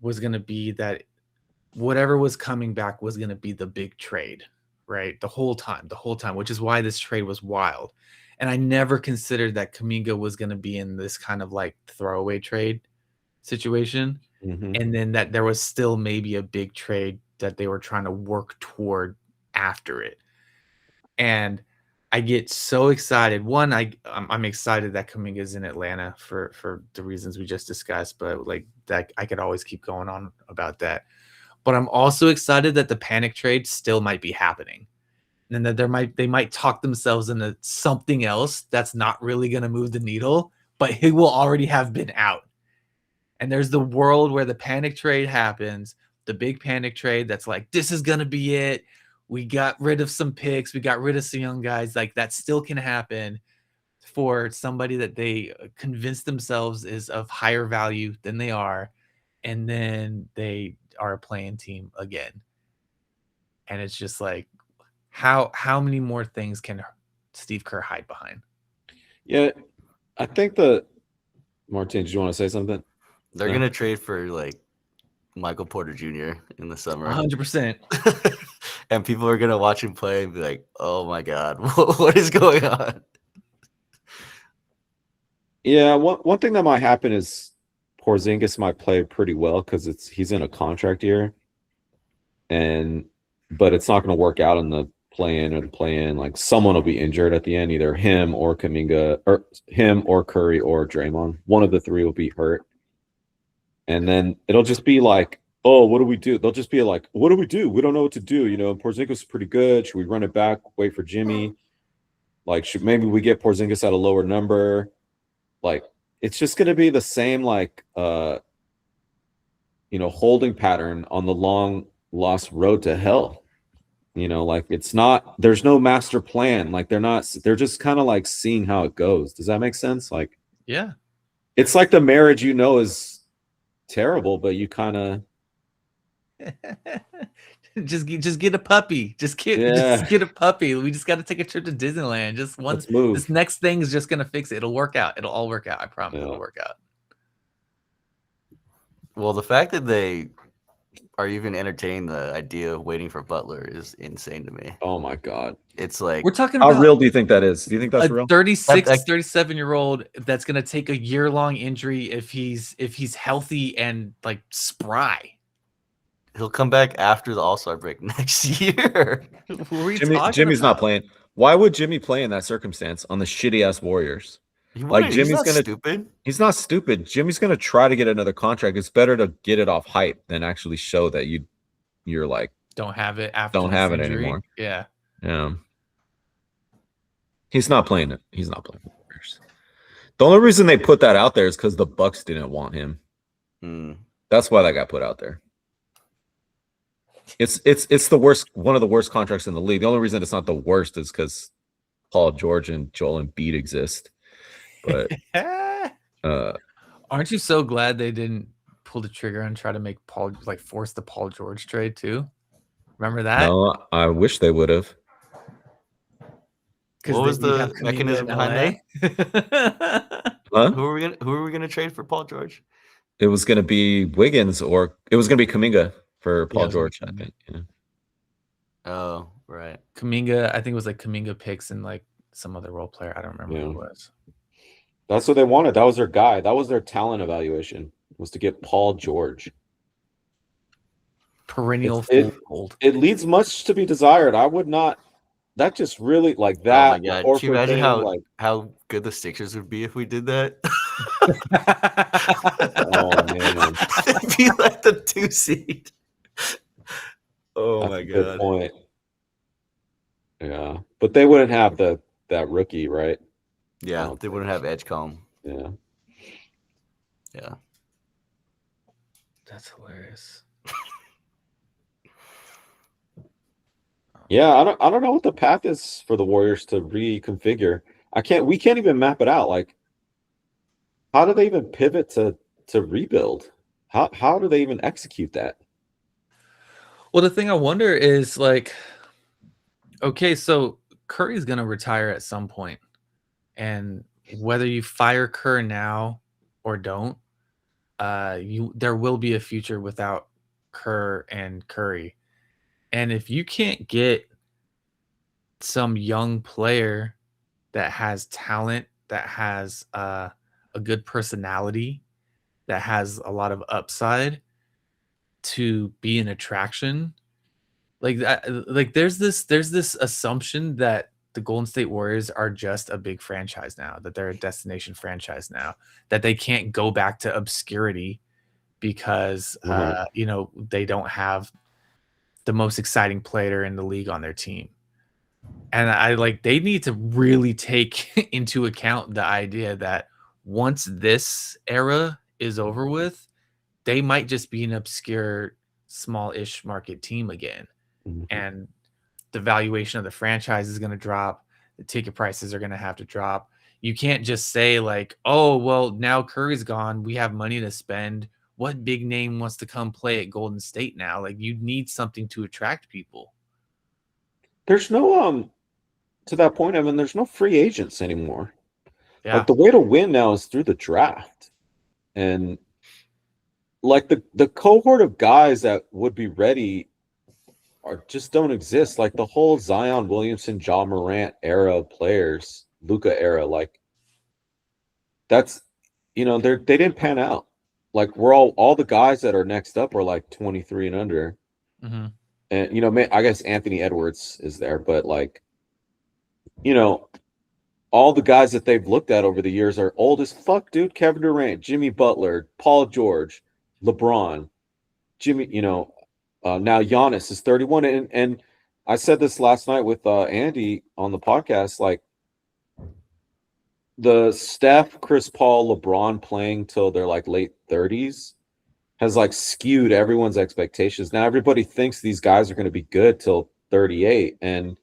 was gonna be that whatever was coming back was gonna be the big trade, right? The whole time, which is why this trade was wild. And I never considered that Kuminga was going to be in this kind of like throwaway trade situation. And then that there was still maybe a big trade that they were trying to work toward after it. And I get so excited. One, I'm excited that Kuminga is in Atlanta for the reasons we just discussed, but like that, I could always keep going on about that. But I'm also excited that the panic trade still might be happening. And that they might talk themselves into something else that's not really going to move the needle, but it will already have been out. And there's the world where the panic trade happens, the big panic trade that's like, this is gonna be it. We got rid of some picks, we got rid of some young guys, like that still can happen for somebody that they convince themselves is of higher value than they are, and then they are a playing team again. And it's just like, how many more things can Steve Kerr hide behind? Yeah, I think Martin, did you want to say something? They're No. gonna trade for like Michael Porter Jr. in the summer, 100%. and people are gonna watch him play and be like, "Oh my god, what is going on?" Yeah, one thing that might happen is Porzingis might play pretty well because he's in a contract year, but it's not going to work out in the play-in or the play-in. Like someone will be injured at the end, either him or Kuminga, or him or Curry or Draymond. One of the three will be hurt, and then it'll just be like, oh, what do we do? They'll just be like, what do we do? We don't know what to do. Porzingis is pretty good. Should we run it back? Wait for Jimmy? Like, maybe we get Porzingis at a lower number? Like, it's just going to be the same, like, holding pattern on the long lost road to hell. Like there's no master plan. Like they're just kind of like seeing how it goes. Does that make sense? Like, Yeah. It's like the marriage, is terrible, but you kind of just get a puppy. Just get a puppy. We just got to take a trip to Disneyland. Just one. Let's move. This next thing is just gonna fix it. It'll work out. It'll all work out. I promise. Yeah. It'll work out. Well, the fact that they are even entertaining the idea of waiting for Butler is insane to me. Oh my god. It's like, We're talking How about real do you think that is? Do you think that's a real? 36, 37-year-old that's gonna take a year-long injury if he's healthy and like spry. he'll come back after the All-Star break next year. What were you talking Jimmy's not about? playing. Why would Jimmy play in that circumstance on the shitty ass Warriors? Like Jimmy's not gonna stupid. He's not stupid. Jimmy's gonna try to get another contract. It's better to get it off hype than actually show that you're like Don't have it after don't this have it injury. anymore. Yeah. He's not playing it. He's not playing the Warriors. The only reason they put that out there is because the Bucks didn't want him. That's why that got put out there. It's the worst, one of the worst contracts in the league. The only reason it's not the worst is because Paul George and Joel Embiid exist. But aren't you so glad they didn't pull the trigger and try to make force the Paul George trade too? Remember that? No, I wish they would have. What was the mechanism behind that? Huh? Who are we gonna trade for Paul George? It was going to be Wiggins, or it was going to be Kuminga for Paul George, I think. Yeah. Oh, right. Kuminga, I think it was like Kuminga picks and like some other role player. I don't remember who it was. That's what they wanted. That was their guy. That was their talent evaluation, was to get Paul George. Perennial fold. It leaves much to be desired. I would not. That just really like that. Oh my god! Can you imagine how good the Sixers would be if we did that? Oh man, it'd be like the 2 seed. Oh that's my a god! good point. Yeah, but they wouldn't have that rookie, right? Yeah, they wouldn't have Edgecombe. Yeah. Yeah. That's hilarious. Yeah, I don't know what the path is for the Warriors to reconfigure. We can't even map it out. Like, how do they even pivot to rebuild? How do they even execute that? Well, the thing I wonder is like, okay, so Curry's gonna retire at some point, and whether you fire Kerr now or don't, there will be a future without Kerr and Curry. And if you can't get some young player that has talent, that has a good personality, that has a lot of upside to be an attraction, like that, like there's this assumption that the Golden State Warriors are just a big franchise now, that they're a destination franchise now, that they can't go back to obscurity because they don't have the most exciting player in the league on their team. And they need to really take into account the idea that once this era is over with, they might just be an obscure small-ish market team again. Mhm. And the valuation of the franchise is going to drop. The ticket prices are going to have to drop. You can't just say like, oh, well, now Curry's gone. We have money to spend. What big name wants to come play at Golden State now? Like, you need something to attract people. There's no to that point, I mean, there's no free agents anymore. Yeah. Like the way to win now is through the draft. And like the cohort of guys that would be ready are just don't exist. Like the whole Zion Williamson, Ja Morant era of players, Luka era, like that's they didn't pan out. Like we're all the guys that are next up are like 23 and under. Mhm. And I guess Anthony Edwards is there, but like all the guys that they've looked at over the years are old as fuck, dude. Kevin Durant, Jimmy Butler, Paul George, LeBron, Jimmy, now Giannis is 31. And I said this last night with Andy on the podcast, like the Steph, Chris Paul, LeBron playing till they're like late 30s has like skewed everyone's expectations. Now everybody thinks these guys are going to be good till 38. And,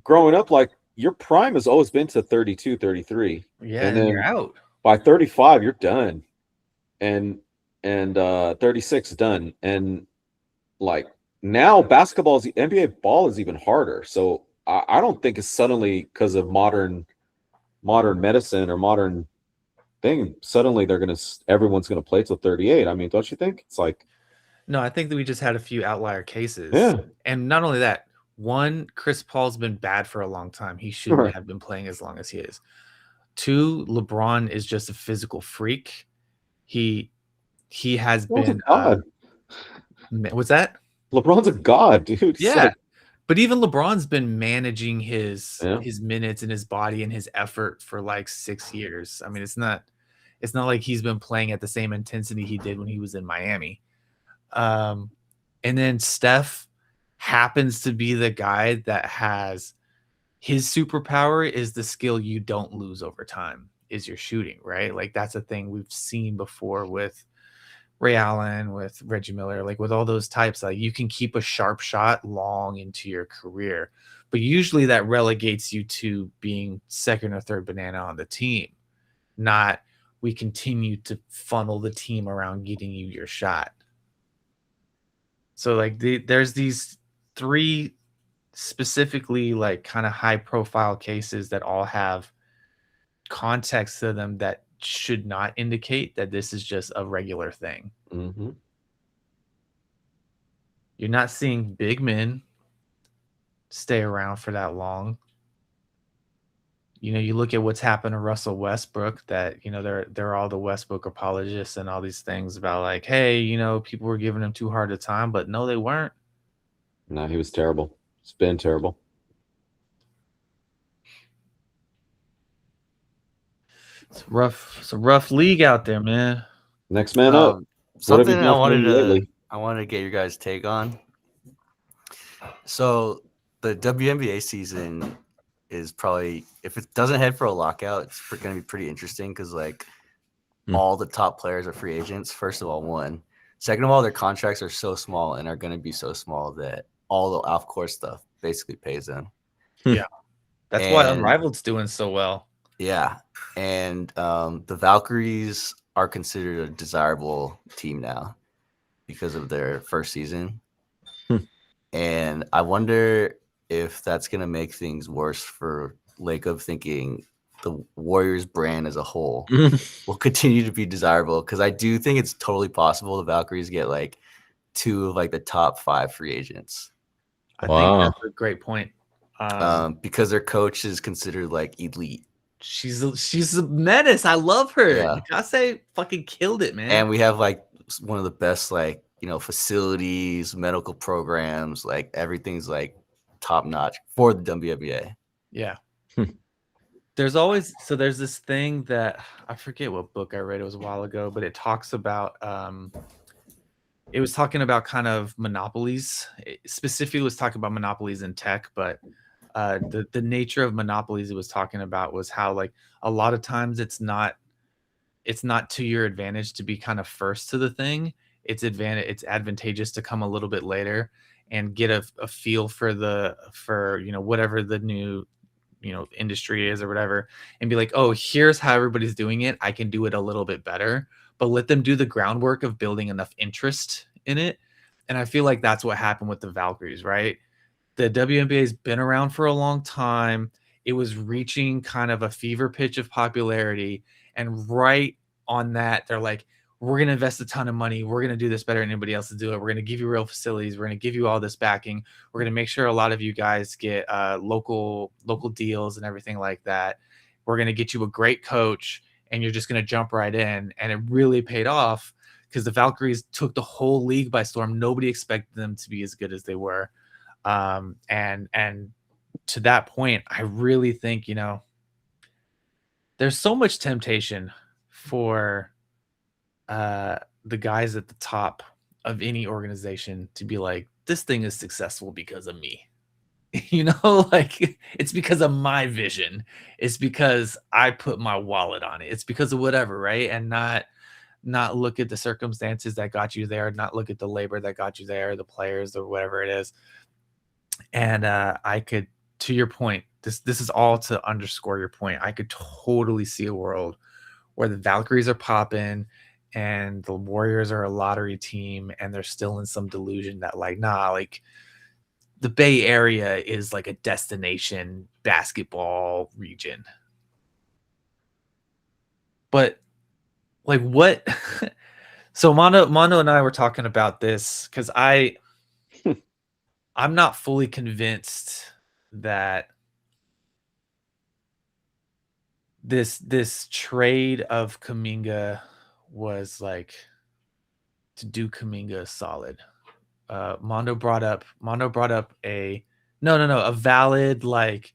growing up, like your prime has always been to 32, 33. Yeah, And and then you're out. by 35, you're done. And 36 done. And like now basketball's NBA ball is even harder. So I don't think it's suddenly because of modern medicine or modern thing. Suddenly everyone's gonna play till 38. I mean, don't you think? It's like No, I think that we just had a few outlier cases. Yeah. And not only that, one, Chris Paul's been bad for a long time. He shouldn't Right. have been playing as long as he is. Two, LeBron is just a physical freak. He has LeBron's a been god. what's that? LeBron's a god, dude. It's Yeah. like- But even LeBron's been managing his Yeah. minutes and his body and his effort for like 6 years. I mean, it's not like he's been playing at the same intensity he did when he was in Miami. And then Steph happens to be the guy that has his superpower is the skill you don't lose over time is your shooting, right? Like that's a thing we've seen before with Ray Allen, with Reggie Miller, like with all those types. Like you can keep a sharp shot long into your career, but usually that relegates you to being second or third banana on the team, not we continue to funnel the team around getting you your shot. So like there's these three specifically like kind of high profile cases that all have context to them that should not indicate that this is just a regular thing. Mhm. You're not seeing big men stay around for that long. You look at what's happened to Russell Westbrook, that they're all the Westbrook apologists and all these things about like, hey, people were giving him too hard a time, but no, they weren't. No, he was terrible. It's been terrible. It's a rough league out there, man. Next man up. What have you Something done I for wanted me lately? to get your guys' take on. So the WNBA season is probably, if it doesn't head for a lockout, it's going to be pretty interesting because like all the top players are free agents. First of all, one. Second of all, their contracts are so small and are going to be so small that all the off-court stuff basically pays them. Yeah, that's why And- Unrivaled's doing so well. Yeah, and the Valkyries are considered a desirable team now because of their first season. And I wonder if that's going to make things worse for Lacob, thinking the Warriors brand as a whole will continue to be desirable, because I do think it's totally possible the Valkyries get like 2 of like the top 5 free agents. I Wow. think that's a great point. Because their coach is considered like elite. She's a menace. I love her. Yeah. Nikase fucking killed it, man. And we have like one of the best like facilities, medical programs, like everything's like top notch for the WNBA. Yeah. There's this thing that I forget what book I read, it was a while ago, but it talks about it was talking about kind of monopolies. It specifically was talking about monopolies in tech, but the nature of monopolies it was talking about was how like a lot of times it's not to your advantage to be kind of first to the thing. it's advantageous to come a little bit later and get a feel for whatever the new industry is or whatever, and be like, oh, here's how everybody's doing it. I can do it a little bit better, but let them do the groundwork of building enough interest in it. And I feel like that's what happened with the Valkyries, right? The WNBA has been around for a long time. It was reaching kind of a fever pitch of popularity. And right on that, they're like, we're going to invest a ton of money. We're going to do this better than anybody else to do it. We're going to give you real facilities. We're going to give you all this backing. We're going to make sure a lot of you guys get local deals and everything like that. We're going to get you a great coach, and you're just going to jump right in. And it really paid off because the Valkyries took the whole league by storm. Nobody expected them to be as good as they were. And to that point, I really think, there's so much temptation for the guys at the top of any organization to be like, this thing is successful because of me. Like, it's because of my vision. It's because I put my wallet on it. It's because of whatever, right? And not look at the circumstances that got you there, not look at the labor that got you there, the players or whatever it is. And I could, to your point, this is all to underscore your point. I could totally see a world where the Valkyries are popping and the Warriors are a lottery team, and they're still in some delusion that like the Bay Area is like a destination basketball region. But like what? So Mondo and I were talking about this because I'm not fully convinced that this trade of Kuminga was like to do Kuminga solid. Mondo brought up a valid, like,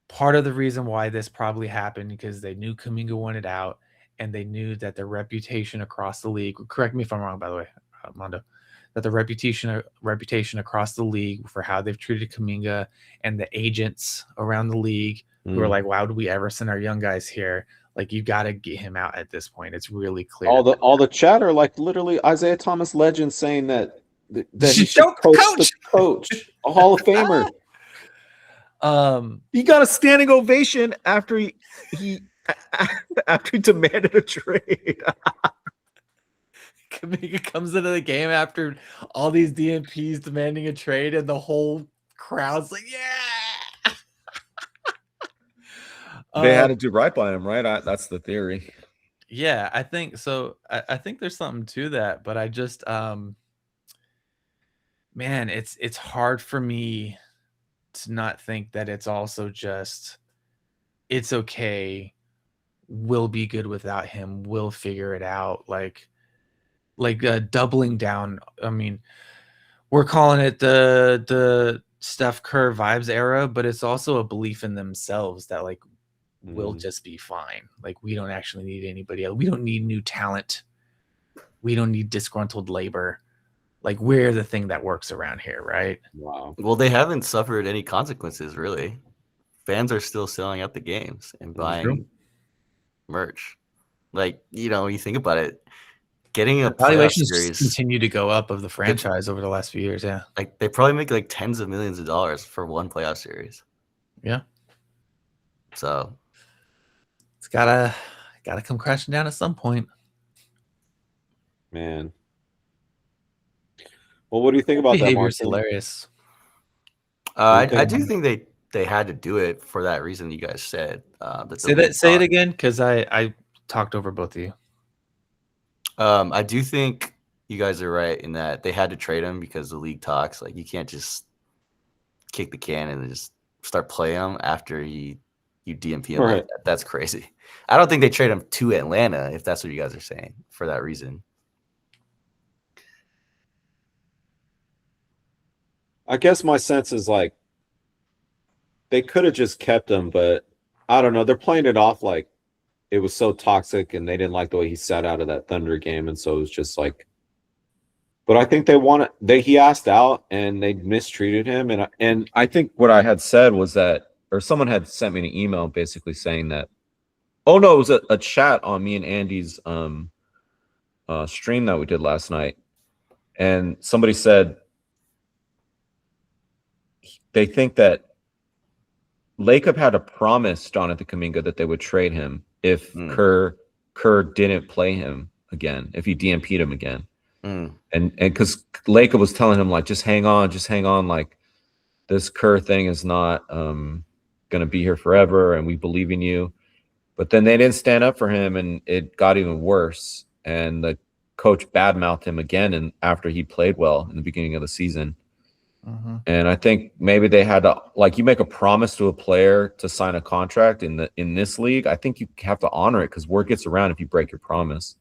part of the reason why this probably happened because they knew Kuminga wanted out, and they knew that the reputation across the league, correct me if I'm wrong, by the way, Mondo, that the reputation across the league for how they've treated Kuminga and the agents around the league who are like, why would we ever send our young guys here? Like, you got to get him out at this point. It's really clear. All the chatter, like literally Isaiah Thomas legend saying that he should Don't coach the coach, a Hall of Famer. He got a standing ovation after he demanded a trade. Kuminga comes into the game after all these DMPs demanding a trade, and the whole crowd's like, yeah. They had to do right by him, right? That's the theory. Yeah, I think so. I think there's something to that, but I just, man, it's hard for me to not think that it's also just, it's okay. We'll be good without him. We'll figure it out. Like doubling down. I mean, we're calling it the Steph Curry vibes era, but it's also a belief in themselves that like, we'll just be fine. Like, we don't actually need anybody else. We don't need new talent. We don't need disgruntled labor. Like, we're the thing that works around here, right? Wow. Well, they haven't suffered any consequences, really. Fans are still selling out the games and buying merch. Like, you think about it, getting a valuations series continue to go up of the franchise over the last few years. Yeah, like they probably make like tens of millions of dollars for one playoff series. Yeah. So it's gotta come crashing down at some point. Man. Well, what do you think about that, Behavior Mark? is hilarious. I do think they had to do it for that reason you guys said. Say it again, because I talked over both of you. I do think you guys are right in that they had to trade him because the league talks. Like, you can't just kick the can and just start playing him after you DMP him. Right. Like that. That's crazy. I don't think they trade him to Atlanta, if that's what you guys are saying, for that reason. I guess my sense is like they could have just kept him, but I don't know. They're playing it off like it was so toxic and they didn't like the way he sat out of that Thunder game. And so it was just like, but I think he asked out and they mistreated him. And I think what I had said was that, or someone had sent me an email basically saying that, oh no, it was a chat on me and Andy's stream that we did last night, and somebody said they think that Lacob had to promise Jonathan Kuminga that they would trade him if Kerr didn't play him again, if he DNP'd him again. And because Lacob was telling him, like, just hang on, like, this Kerr thing is not gonna be here forever, and we believe in you. But then they didn't stand up for him, and it got even worse. And the coach badmouthed him again, and after he played well in the beginning of the season. And I think maybe they had to, like, you make a promise to a player to sign a contract in this league. I think you have to honor it, because word gets around if you break your promise.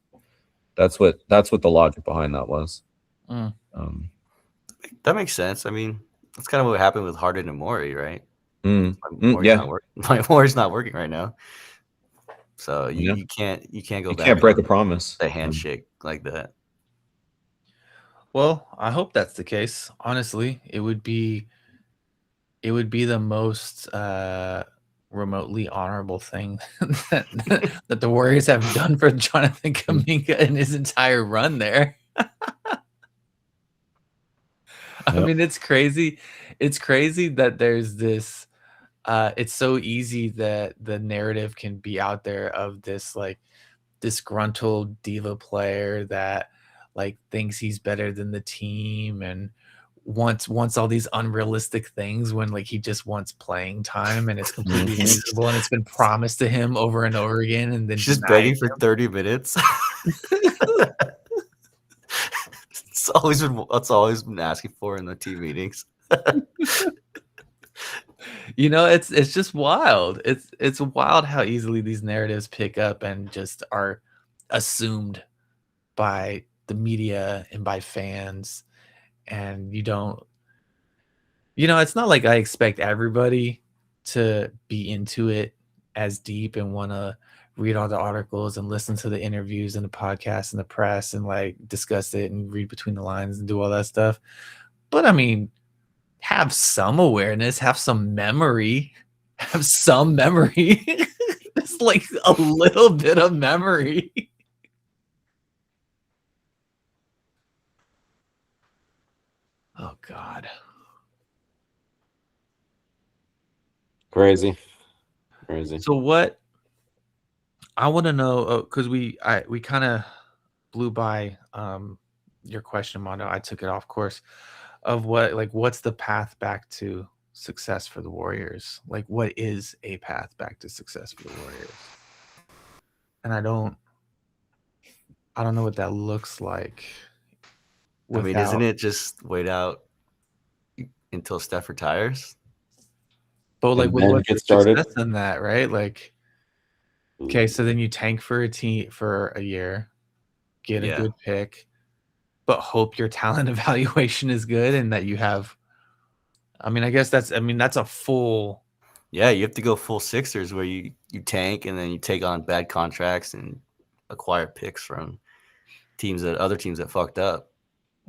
That's what the logic behind that was. That makes sense. I mean, that's kind of what happened with Harden and Morey, right? Yeah, Morey's not working right now, so you can't go you back. Can't break a promise. The handshake like that. Well, I hope that's the case. Honestly, it would be the most remotely honorable thing that the Warriors have done for Jonathan Kuminga in his entire run there. I mean, it's crazy. It's crazy that there's this. It's so easy that the narrative can be out there of this, like, disgruntled diva player that, like, thinks he's better than the team and wants all these unrealistic things when, like, he just wants playing time, and it's completely reasonable, and it's been promised to him over and over again, and then just begging for 30 minutes. That's always been asking for in the team meetings. You know, it's just wild. It's wild how easily these narratives pick up and just are assumed by the media and by fans. And you don't, it's not like I expect everybody to be into it as deep and want to read all the articles and listen to the interviews and the podcasts and the press and, like, discuss it and read between the lines and do all that stuff. But I mean, have some awareness, have some memory, just like a little bit of memory. Oh God. Crazy. So what I want to know, because we kind of blew by your question, Mondo. I took it off course of what's the path back to success for the Warriors? Like, what is a path back to success for the Warriors? And I don't know what that looks like. I mean, isn't it just wait out until Steph retires? But, like, then what's get the started? success in that, right? Like, okay, so then you tank for a year, get a good pick, but hope your talent evaluation is good and that you have. I mean, I guess that's a full. Yeah, you have to go full Sixers where you tank and then you take on bad contracts and acquire picks from other teams that fucked up.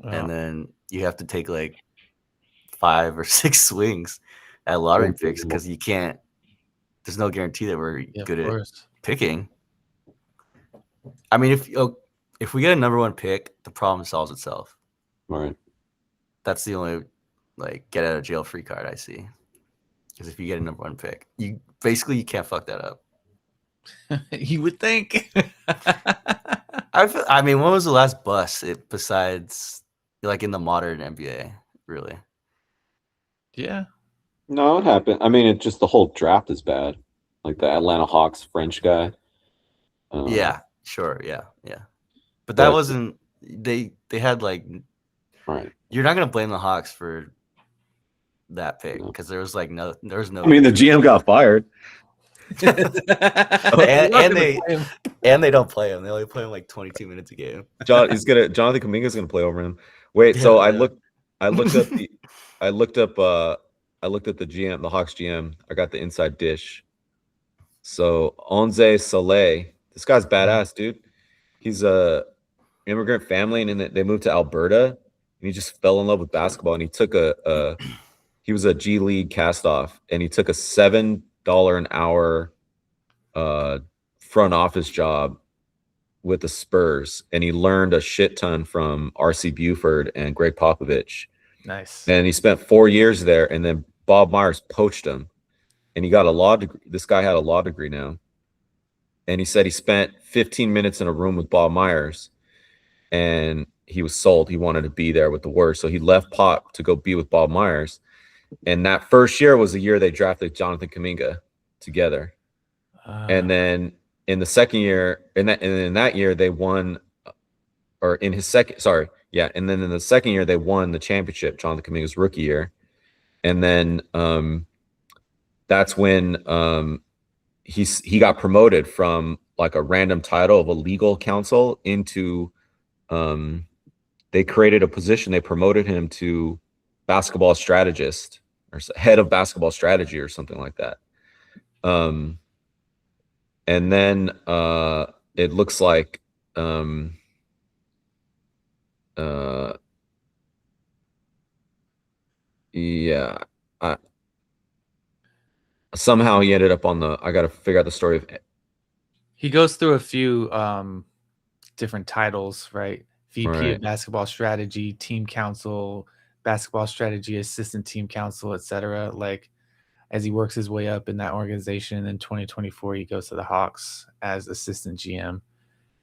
And then you have to take like 5 or 6 swings at lottery picks because you can't. There's no guarantee that we're good at picking. I mean, if we get a number 1 pick, the problem solves itself. Right. That's the only, like, get out of jail free card I see. Because if you get a number 1 pick, you can't fuck that up. You would think. I mean, when was the last bust besides, like, in the modern NBA, really? Yeah. No, it happened. I mean, it's just the whole draft is bad. Like the Atlanta Hawks French guy. Yeah, sure. Yeah. But that wasn't. They had, like. Right. You're not gonna blame the Hawks for that pick because there was no. I mean, the GM got fired. and they don't play him. They only play him like 22 minutes a game. Jonathan Kuminga's gonna play over him. Wait, so I looked up the GM, the Hawks GM. I got the inside dish. So Onze Soleil, this guy's badass, dude. He's a immigrant family, and then they moved to Alberta, and he just fell in love with basketball. And he took he was a G League cast-off, and he took a $7 an hour front office job with the Spurs, and he learned a shit ton from R.C. Buford and Greg Popovich. Nice. And he spent 4 years there, and then Bob Myers poached him, and he got a law degree. This guy had a law degree now, and he said he spent 15 minutes in a room with Bob Myers, and he was sold. He wanted to be there with the Warriors, so he left Pop to go be with Bob Myers. And that first year was the year they drafted Jonathan Kuminga together. And then in the second year, in that year they won, or in his second, sorry, yeah, and then in the second year they won the championship, Jonathan Kuminga's rookie year. And then that's when he got promoted from like a random title of a legal counsel into they created a position. They promoted him to basketball strategist or head of basketball strategy or something like that. And then it looks like yeah, somehow he ended up on the. I got to figure out the story of. He goes through a few different titles, right? VP of basketball strategy, team council, basketball strategy assistant, team council, etc. Like as he works his way up in that organization, and then 2024 he goes to the Hawks as assistant GM,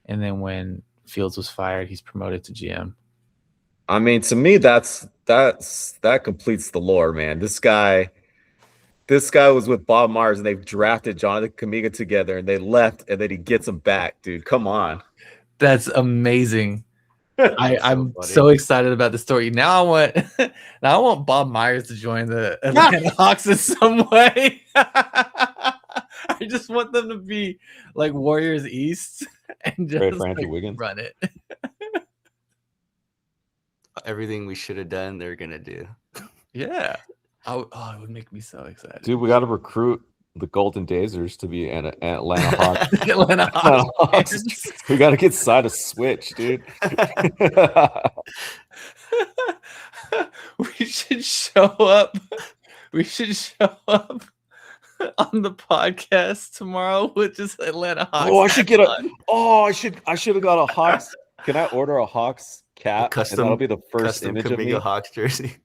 and then when Fields was fired, he's promoted to GM. I mean, to me, that completes the lore, man. This guy was with Bob Myers, and they've drafted Jonathan Kuminga together, and they left, and then he gets him back, dude. Come on, that's amazing. I'm so excited about the story. Now I want Bob Myers to join the Atlanta Hawks in some way. I just want them to be like Warriors East and just like, run it. Everything we should have done, they're gonna do. Yeah. It would make me so excited. Dude, we got to recruit the Golden Dazers to be an Atlanta Hawks. Atlanta Hawks. We got to get Side a switch, dude. We should show up. We should show up on the podcast tomorrow with just Atlanta Hawks. Oh, I should get I should have got a Hawks. Can I order a Hawks cap? Custom, and that'll be the first custom image Kuminga of me. Hawks jersey.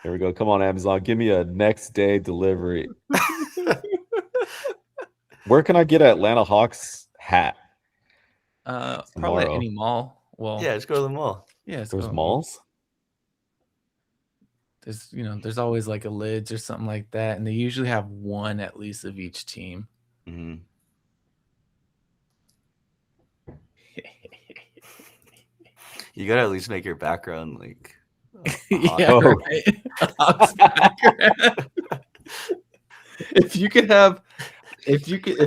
Here we go. Come on, Amazon. Give me a next day delivery. Where can I get an Atlanta Hawks hat? Probably any mall. Well, yeah, just go to the mall. Yeah, there's malls. There's always like a Lids or something like that, and they usually have one at least of each team. Mm-hmm. You gotta at least make your background like. Yeah, right. Hawks background. If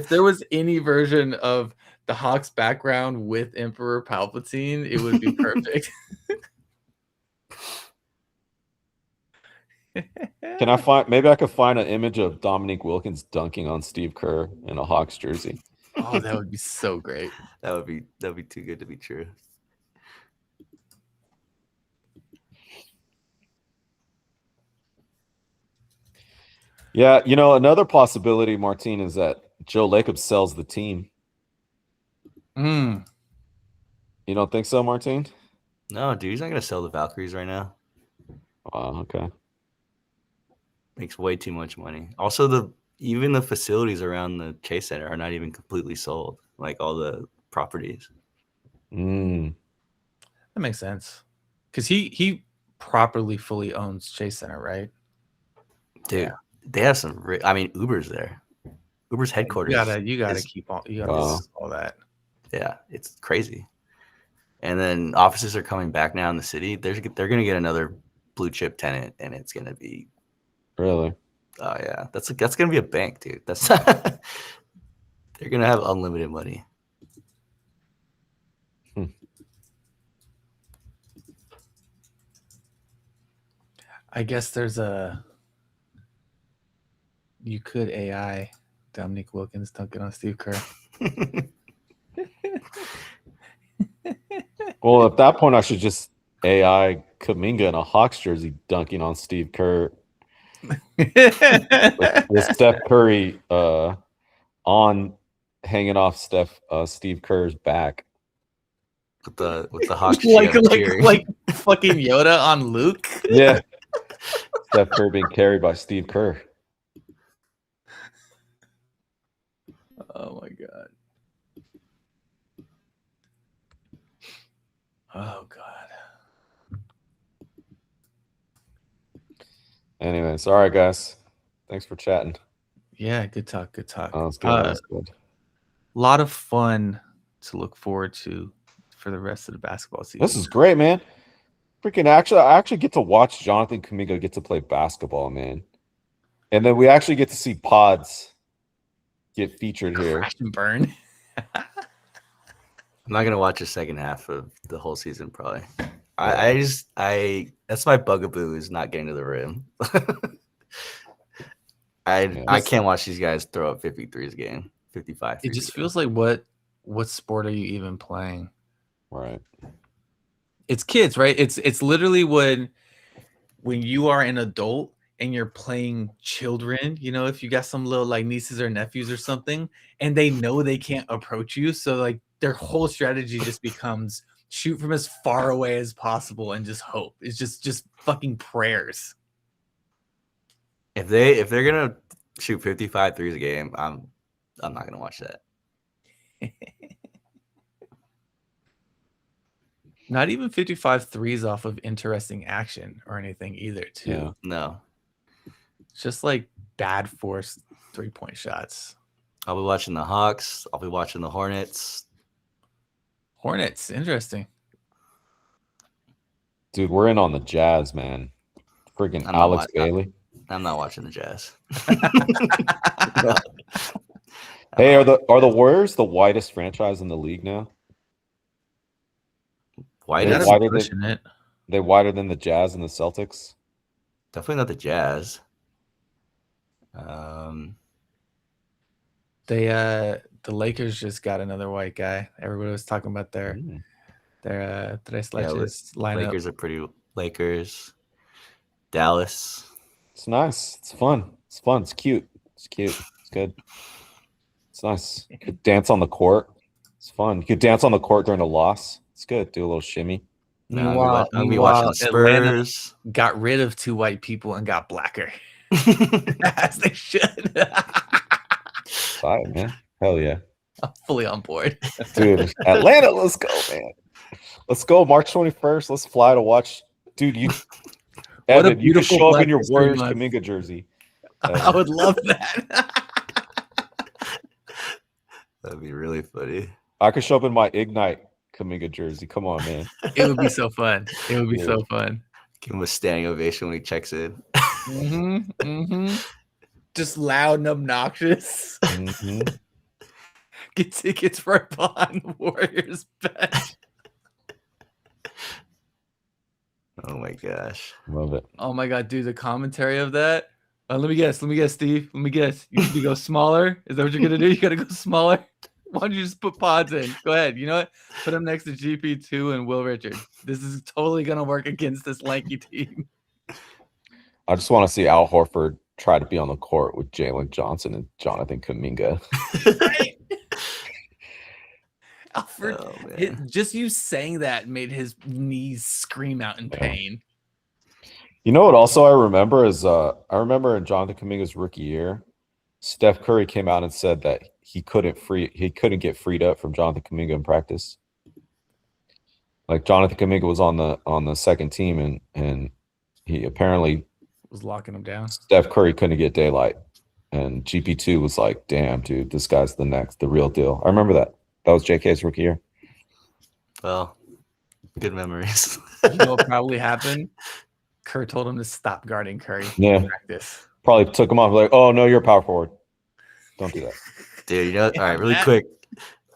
there was any version of the Hawks background with Emperor Palpatine, it would be perfect. Can I find? Maybe I could find an image of Dominique Wilkins dunking on Steve Kerr in a Hawks jersey. Oh, that would be so great. That'd be too good to be true. Yeah, another possibility, Martin, is that Joe Lacob sells the team. You don't think so, Martin? No, dude, he's not gonna sell the Valkyries right now. Wow, okay. Makes way too much money. Also, even the facilities around the Chase Center are not even completely sold, like all the properties. That makes sense. Because he properly fully owns Chase Center, right? Dude. Yeah. They have some. Uber's there. Uber's headquarters. You gotta keep all. You gotta all that. Yeah, it's crazy. And then offices are coming back now in the city. They're gonna get another blue chip tenant, and it's gonna be. Really? Oh yeah, that's gonna be a bank, dude. That's they're gonna have unlimited money. I guess you could AI Dominique Wilkins dunking on Steve Kerr. Well, at that point, I should just AI Kuminga in a Hawks jersey dunking on Steve Kerr with Steph Curry on hanging off Steve Kerr's back. With the Hawks like GM cheering. fucking Yoda on Luke. Yeah. Steph Curry being carried by Steve Kerr. Oh my god. Oh god. Anyways, all right, guys. Thanks for chatting. Yeah, good talk. Good talk. That was good. That was good. Lot of fun to look forward to for the rest of the basketball season. This is great, man. I actually get to watch Jonathan Kuminga get to play basketball, man. And then we actually get to see pods get featured here. Crash and burn. I'm not gonna watch the second half of the whole season, probably. I that's my bugaboo is not getting to the rim. I can't watch these guys throw up 53s a game, 55. It just feels like what sport are you even playing? Right. It's kids, right? It's literally when you are an adult and you're playing children, you know, if you got some little like nieces or nephews or something, and they know they can't approach you, so like their whole strategy just becomes shoot from as far away as possible and just hope. It's just fucking prayers. If they're gonna shoot 55 threes a game, I'm not gonna watch that. Not even 55 threes off of interesting action or anything either, too. Yeah. No. Just like bad forced 3-point shots. I'll be watching the Hawks. I'll be watching the Hornets. Hornets, interesting. Dude, we're in on the Jazz, man. Freaking Alex Bailey. I'm not watching the Jazz. Hey, are the Warriors the whitest franchise in the league now? Whitest? They're whiter than the Jazz and the Celtics? Definitely not the Jazz. The Lakers just got another white guy. Everybody was talking about their tres leches lineup. Lakers are pretty. Lakers, Dallas. It's nice. It's fun. It's fun. It's cute. It's cute. It's good. It's nice. You could dance on the court. It's fun. You could dance on the court during a loss. It's good. Do a little shimmy. Meanwhile, watching Atlanta Spurs. got rid of 2 white people and got blacker. As they should. Fine, man. Hell yeah. I'm fully on board. Dude, Atlanta, let's go, man. Let's go March 21st. Let's fly to watch. Dude, Evan, you can show up in your Warriors Kuminga jersey. I would love that. That'd be really funny. I could show up in my Ignite Kuminga jersey. Come on, man. It would be so fun. It would be so fun. Give him a standing ovation when he checks in. Just loud and obnoxious. Get tickets right behind the Warriors bench. Oh my gosh. Love it. Oh my god, dude, the commentary of that. Let me guess, Steve. Let me guess. You need to go smaller? Is that what you're gonna do? You gotta go smaller? Why don't you just put pods in? Go ahead. You know what? Put them next to GP2 and Will Richard. This is totally gonna work against this lanky team. I just want to see Al Horford try to be on the court with Jalen Johnson and Jonathan Kuminga. Alfred, just you saying that made his knees scream out in pain. You know what? Also, I remember in Jonathan Kuminga's rookie year, Steph Curry came out and said that he couldn't get freed up from Jonathan Kuminga in practice. Like Jonathan Kuminga was on the second team, and he apparently was locking him down. Steph Curry couldn't get daylight, and GP2 was like, "Damn, dude, this guy's the real deal." I remember that. That was JK's rookie year. Well, good memories. You know what probably happened? Kerr told him to stop guarding Curry in practice. Probably took him off like, "Oh no, you're a power forward. Don't do that." Dude, all right, really quick.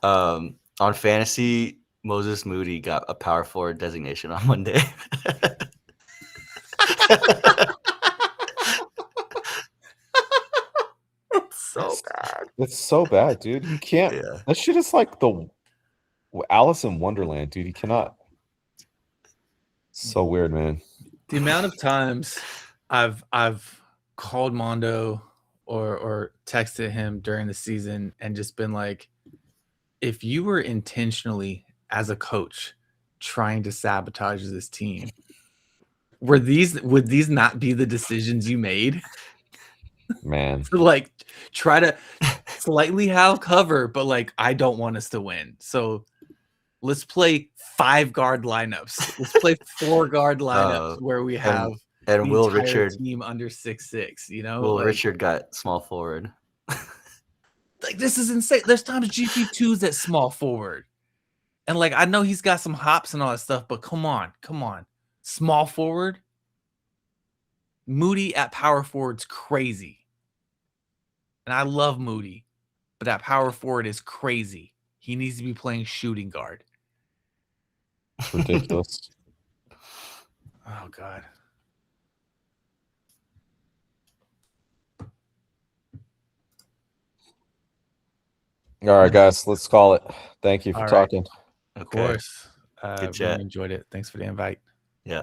On fantasy, Moses Moody got a power forward designation on Monday. So bad. It's so bad, dude. You can't. Yeah. That shit is like the Alice in Wonderland, dude. You cannot. So weird, man. The amount of times I've called Mondo or texted him during the season and just been like, if you were intentionally as a coach trying to sabotage this team, would these not be the decisions you made? Man, To like try to slightly have cover, but like I don't want us to win. So let's play 5 guard lineups. Let's play 4 guard lineups where we have and the Will entire Richard team under 6'6", you know? Will like, Richard got small forward. like this is insane. There's times GP2's at small forward. And like I know he's got some hops and all that stuff, but come on. Small forward. Moody at power forward's crazy. And I love Moody, but that power forward is crazy. He needs to be playing shooting guard. it's ridiculous. Oh God. All right, guys, let's call it. Thank you for All right. talking. Of course. Good Really chat. enjoyed it. Thanks for the invite. Yeah.